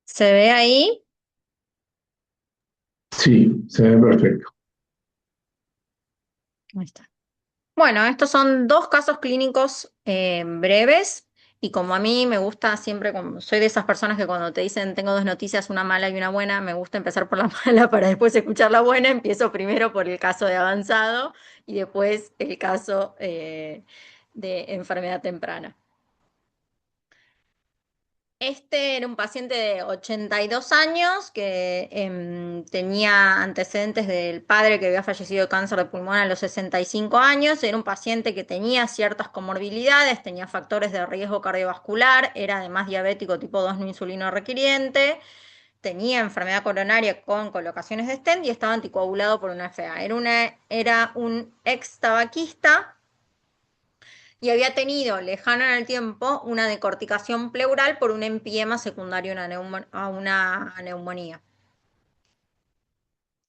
¿Se ve ahí? Sí, se ve perfecto. Ahí está. Bueno, estos son dos casos clínicos breves y como a mí me gusta siempre, como soy de esas personas que cuando te dicen tengo dos noticias, una mala y una buena, me gusta empezar por la mala para después escuchar la buena. Empiezo primero por el caso de avanzado y después el caso de enfermedad temprana. Este era un paciente de 82 años que tenía antecedentes del padre que había fallecido de cáncer de pulmón a los 65 años. Era un paciente que tenía ciertas comorbilidades, tenía factores de riesgo cardiovascular, era además diabético tipo 2 no insulino requiriente, tenía enfermedad coronaria con colocaciones de stent y estaba anticoagulado por una FA. Era un ex tabaquista y había tenido lejano en el tiempo una decorticación pleural por un empiema secundario a una neumonía.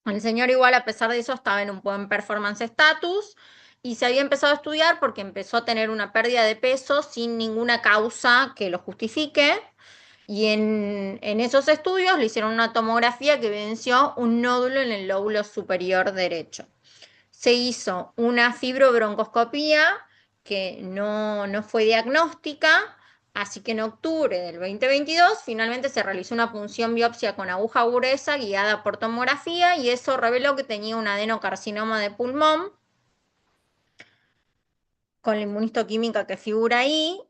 El señor igual a pesar de eso estaba en un buen performance status y se había empezado a estudiar porque empezó a tener una pérdida de peso sin ninguna causa que lo justifique y en esos estudios le hicieron una tomografía que evidenció un nódulo en el lóbulo superior derecho. Se hizo una fibrobroncoscopía que no fue diagnóstica, así que en octubre del 2022 finalmente se realizó una punción biopsia con aguja gruesa guiada por tomografía y eso reveló que tenía un adenocarcinoma de pulmón con la inmunistoquímica que figura ahí.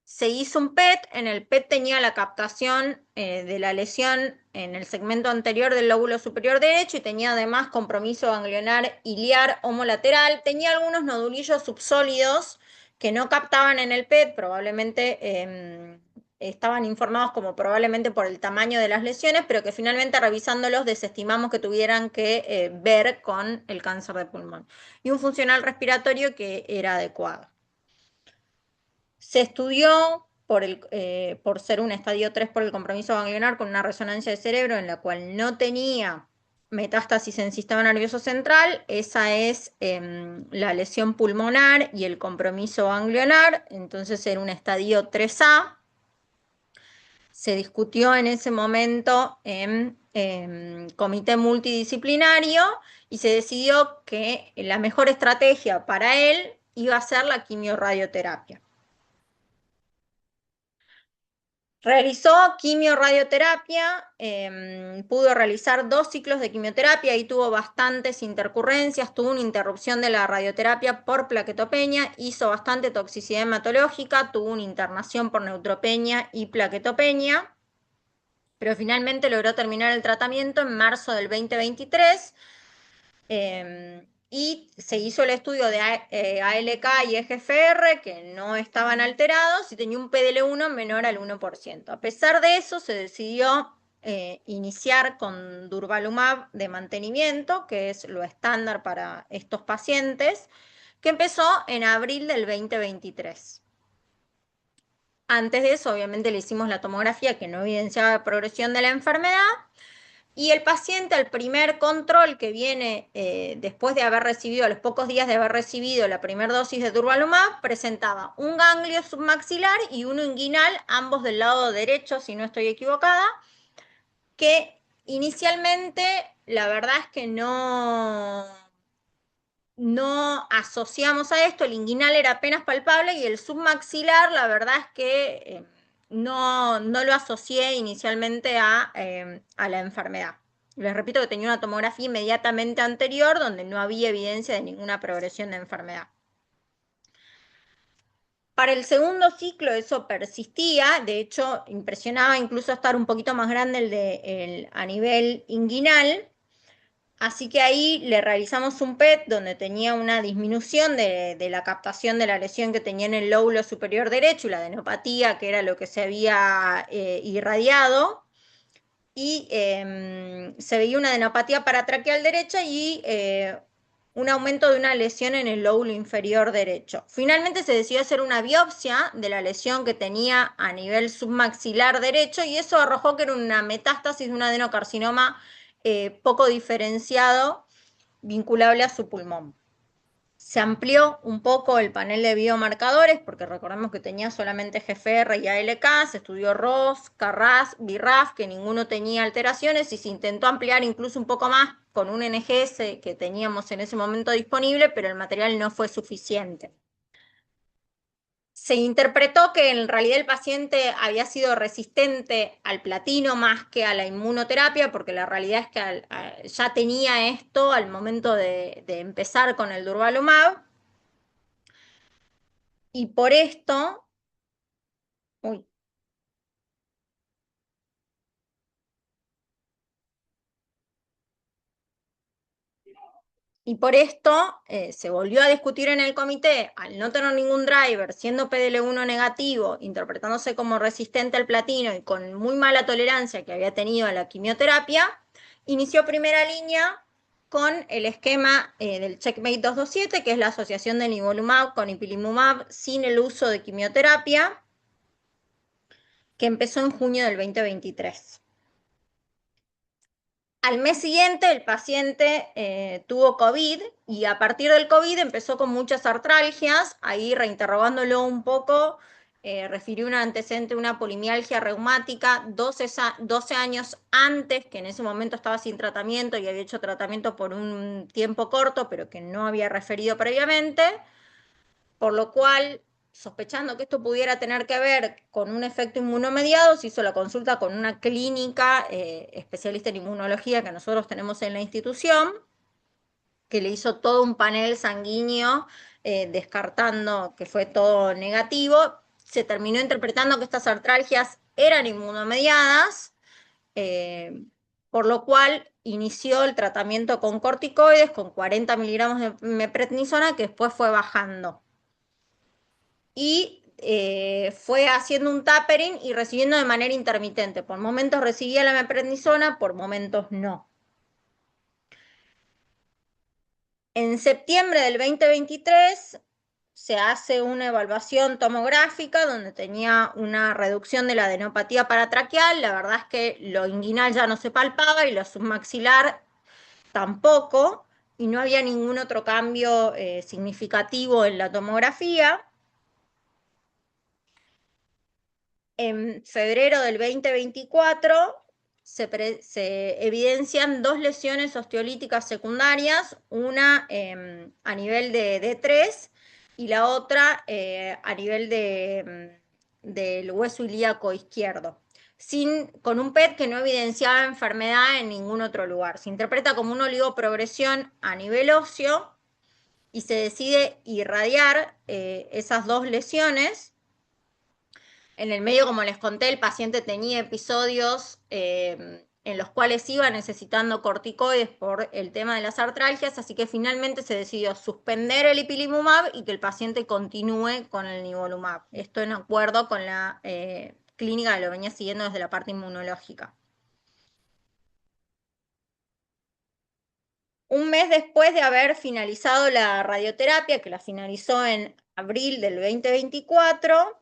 Se hizo un PET, en el PET tenía la captación de la lesión en el segmento anterior del lóbulo superior derecho y tenía además compromiso ganglionar iliar homolateral. Tenía algunos nodulillos subsólidos que no captaban en el PET, probablemente estaban informados como probablemente por el tamaño de las lesiones, pero que finalmente revisándolos desestimamos que tuvieran que ver con el cáncer de pulmón. Y un funcional respiratorio que era adecuado. Se estudió por ser un estadio 3 por el compromiso ganglionar con una resonancia de cerebro en la cual no tenía metástasis en sistema nervioso central. Esa es la lesión pulmonar y el compromiso ganglionar. Entonces era un estadio 3A. Se discutió en ese momento en comité multidisciplinario y se decidió que la mejor estrategia para él iba a ser la quimiorradioterapia. Realizó quimiorradioterapia, pudo realizar 2 ciclos de quimioterapia y tuvo bastantes intercurrencias, tuvo una interrupción de la radioterapia por plaquetopenia, hizo bastante toxicidad hematológica, tuvo una internación por neutropenia y plaquetopenia, pero finalmente logró terminar el tratamiento en marzo del 2023. Y se hizo el estudio de ALK y EGFR que no estaban alterados y tenía un PDL1 menor al 1%. A pesar de eso, se decidió iniciar con durvalumab de mantenimiento, que es lo estándar para estos pacientes, que empezó en abril del 2023. Antes de eso, obviamente, le hicimos la tomografía que no evidenciaba progresión de la enfermedad. Y el paciente al primer control que viene después de haber recibido, a los pocos días de haber recibido la primera dosis de durvalumab, presentaba un ganglio submaxilar y uno inguinal, ambos del lado derecho, si no estoy equivocada, que inicialmente la verdad es que no asociamos a esto, el inguinal era apenas palpable y el submaxilar, la verdad es que no lo asocié inicialmente a la enfermedad. Les repito que tenía una tomografía inmediatamente anterior donde no había evidencia de ninguna progresión de enfermedad. Para el segundo ciclo eso persistía, de hecho impresionaba incluso estar un poquito más grande a nivel inguinal. Así que ahí le realizamos un PET donde tenía una disminución de la captación de la lesión que tenía en el lóbulo superior derecho y la adenopatía, que era lo que se había irradiado. Y se veía una adenopatía paratraqueal derecha y un aumento de una lesión en el lóbulo inferior derecho. Finalmente se decidió hacer una biopsia de la lesión que tenía a nivel submaxilar derecho y eso arrojó que era una metástasis de un adenocarcinoma poco diferenciado vinculable a su pulmón. Se amplió un poco el panel de biomarcadores, porque recordemos que tenía solamente GFR y ALK, se estudió ROS, KRAS, BRAF, que ninguno tenía alteraciones, y se intentó ampliar incluso un poco más con un NGS que teníamos en ese momento disponible, pero el material no fue suficiente. Se interpretó que en realidad el paciente había sido resistente al platino más que a la inmunoterapia, porque la realidad es que ya tenía esto al momento de empezar con el durvalumab. Y por esto, uy, y por esto se volvió a discutir en el comité, al no tener ningún driver, siendo PDL1 negativo, interpretándose como resistente al platino y con muy mala tolerancia que había tenido a la quimioterapia, inició primera línea con el esquema del Checkmate 227, que es la asociación de nivolumab con ipilimumab sin el uso de quimioterapia, que empezó en junio del 2023. Al mes siguiente el paciente tuvo COVID y a partir del COVID empezó con muchas artralgias. Ahí reinterrogándolo un poco, refirió un antecedente de una polimialgia reumática 12 años antes, que en ese momento estaba sin tratamiento y había hecho tratamiento por un tiempo corto, pero que no había referido previamente, por lo cual, sospechando que esto pudiera tener que ver con un efecto inmunomediado, se hizo la consulta con una clínica especialista en inmunología que nosotros tenemos en la institución, que le hizo todo un panel sanguíneo descartando que fue todo negativo. Se terminó interpretando que estas artralgias eran inmunomediadas, por lo cual inició el tratamiento con corticoides, con 40 miligramos de meprednisona, que después fue bajando. Y fue haciendo un tapering y recibiendo de manera intermitente. Por momentos recibía la meprednisona, por momentos no. En septiembre del 2023 se hace una evaluación tomográfica donde tenía una reducción de la adenopatía paratraqueal. La verdad es que lo inguinal ya no se palpaba y lo submaxilar tampoco, y no había ningún otro cambio significativo en la tomografía. En febrero del 2024 se evidencian dos lesiones osteolíticas secundarias, una a nivel de D3 y la otra a nivel del hueso ilíaco izquierdo, con un PET que no evidenciaba enfermedad en ningún otro lugar. Se interpreta como una oligoprogresión a nivel óseo y se decide irradiar esas dos lesiones. En el medio, como les conté, el paciente tenía episodios en los cuales iba necesitando corticoides por el tema de las artralgias, así que finalmente se decidió suspender el ipilimumab y que el paciente continúe con el nivolumab. Esto en acuerdo con la clínica que lo venía siguiendo desde la parte inmunológica. Un mes después de haber finalizado la radioterapia, que la finalizó en abril del 2024,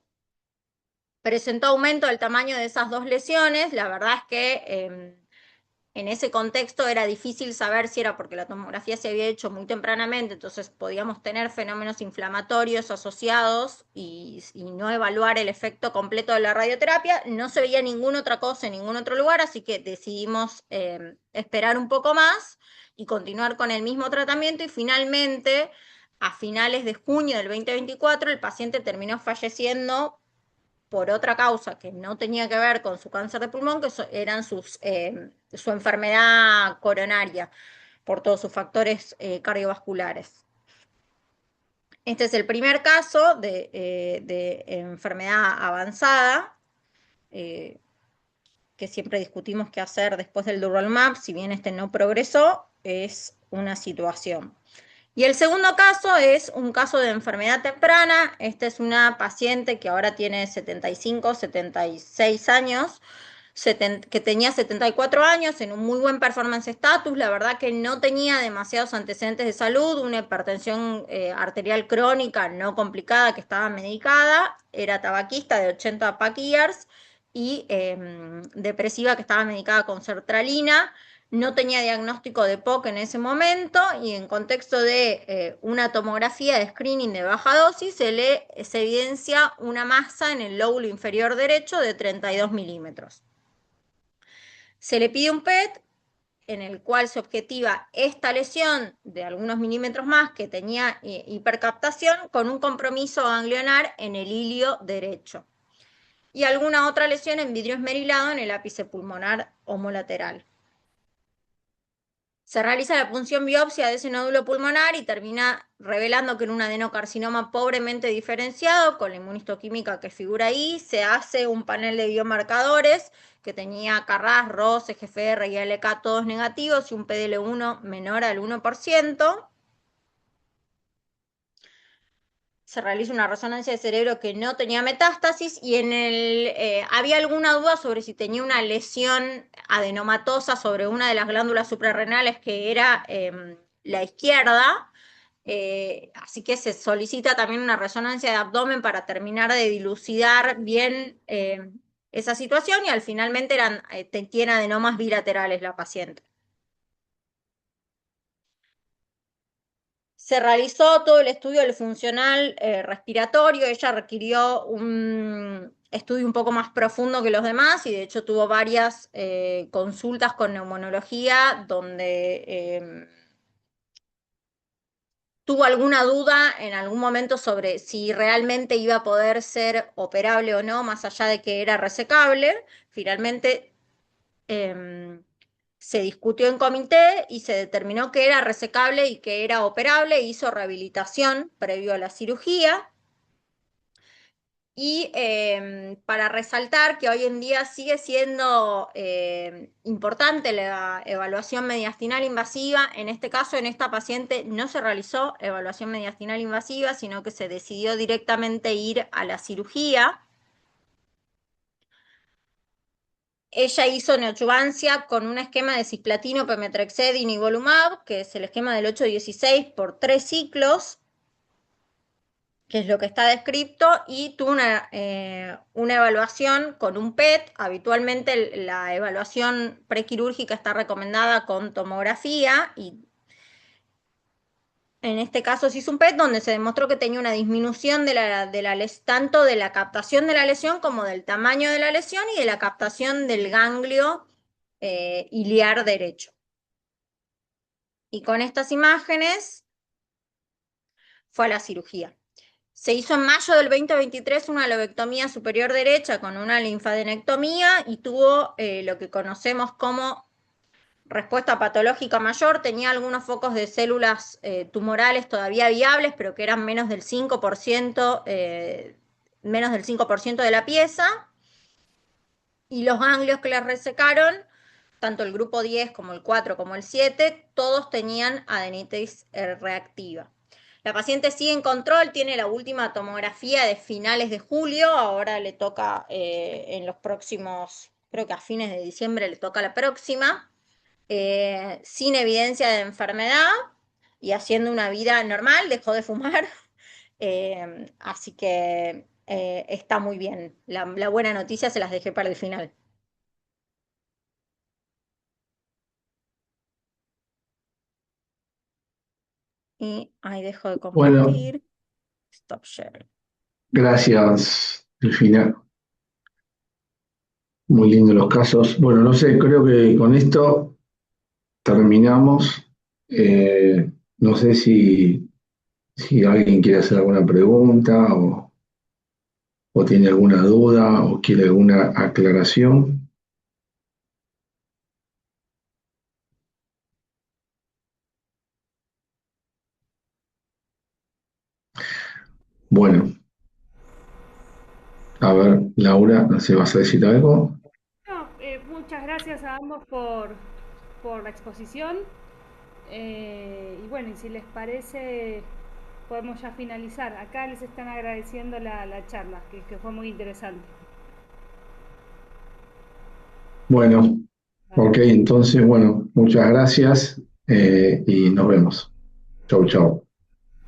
presentó aumento del tamaño de esas dos lesiones. La verdad es que en ese contexto era difícil saber si era porque la tomografía se había hecho muy tempranamente, entonces podíamos tener fenómenos inflamatorios asociados y no evaluar el efecto completo de la radioterapia. No se veía ninguna otra cosa en ningún otro lugar, así que decidimos esperar un poco más y continuar con el mismo tratamiento, y finalmente, a finales de junio del 2024, el paciente terminó falleciendo por otra causa que no tenía que ver con su cáncer de pulmón, que eran su enfermedad coronaria, por todos sus factores cardiovasculares. Este es el primer caso de enfermedad avanzada, que siempre discutimos qué hacer después del durvalumab. Si bien este no progresó, es una situación. Y el segundo caso es un caso de enfermedad temprana. Esta es una paciente que ahora tiene 75, 76 años. que tenía 74 años, en un muy buen performance status, la verdad que no tenía demasiados antecedentes de salud, una hipertensión arterial crónica no complicada que estaba medicada, era tabaquista de 80 pack years y depresiva que estaba medicada con sertralina. No tenía diagnóstico de POC en ese momento y en contexto de una tomografía de screening de baja dosis se evidencia una masa en el lóbulo inferior derecho de 32 milímetros. Se le pide un PET en el cual se objetiva esta lesión de algunos milímetros más que tenía hipercaptación con un compromiso ganglionar en el ilio derecho y alguna otra lesión en vidrio esmerilado en el ápice pulmonar homolateral. Se realiza la punción biopsia de ese nódulo pulmonar y termina revelando que en un adenocarcinoma pobremente diferenciado, con la inmunistoquímica que figura ahí, se hace un panel de biomarcadores que tenía Carras, ROS, EGFR y ALK todos negativos y un PDL1 menor al 1%. Se realiza una resonancia de cerebro que no tenía metástasis y había alguna duda sobre si tenía una lesión adenomatosa sobre una de las glándulas suprarrenales que era la izquierda, así que se solicita también una resonancia de abdomen para terminar de dilucidar bien esa situación y al finalmente tiene adenomas bilaterales la paciente. Se realizó todo el estudio del funcional respiratorio, ella requirió un estudio un poco más profundo que los demás y de hecho tuvo varias consultas con neumonología donde tuvo alguna duda en algún momento sobre si realmente iba a poder ser operable o no, más allá de que era resecable. Finalmente se discutió en comité y se determinó que era resecable y que era operable, hizo rehabilitación previo a la cirugía. Y para resaltar que hoy en día sigue siendo importante la evaluación mediastinal invasiva, en este caso, en esta paciente no se realizó evaluación mediastinal invasiva, sino que se decidió directamente ir a la cirugía. Ella hizo neoadjuvancia con un esquema de cisplatino, pemetrexed y nivolumab, que es el esquema del 8-16 por 3 ciclos, que es lo que está descrito, y tuvo una evaluación con un PET. Habitualmente la evaluación prequirúrgica está recomendada con tomografía y en este caso se hizo un PET donde se demostró que tenía una disminución tanto de la captación de la lesión como del tamaño de la lesión y de la captación del ganglio iliar derecho. Y con estas imágenes fue a la cirugía. Se hizo en mayo del 2023 una lobectomía superior derecha con una linfadenectomía y tuvo lo que conocemos como respuesta patológica mayor. Tenía algunos focos de células tumorales todavía viables, pero que eran menos del 5%, de la pieza. Y los ganglios que les resecaron, tanto el grupo 10 como el 4 como el 7, todos tenían adenitis reactiva. La paciente sigue en control, tiene la última tomografía de finales de julio, ahora le toca en los próximos, creo que a fines de diciembre le toca la próxima, sin evidencia de enfermedad y haciendo una vida normal, dejó de fumar, así que está muy bien. La buena noticia se las dejé para el final. Y ahí dejo de Bueno, compartir. Stop share. gracias, Delfina. Muy lindos los casos. Bueno, no sé, creo que con esto terminamos. No sé si alguien quiere hacer alguna pregunta o tiene alguna duda o quiere alguna aclaración. Bueno, a ver, Laura, no sé, ¿vas a decir algo? No, muchas gracias a ambos por la exposición. Y bueno, y si les parece, podemos ya finalizar. Acá les están agradeciendo la charla, que fue muy interesante. Bueno, Vale. ok, entonces, bueno, muchas gracias y nos vemos. Chau, chau.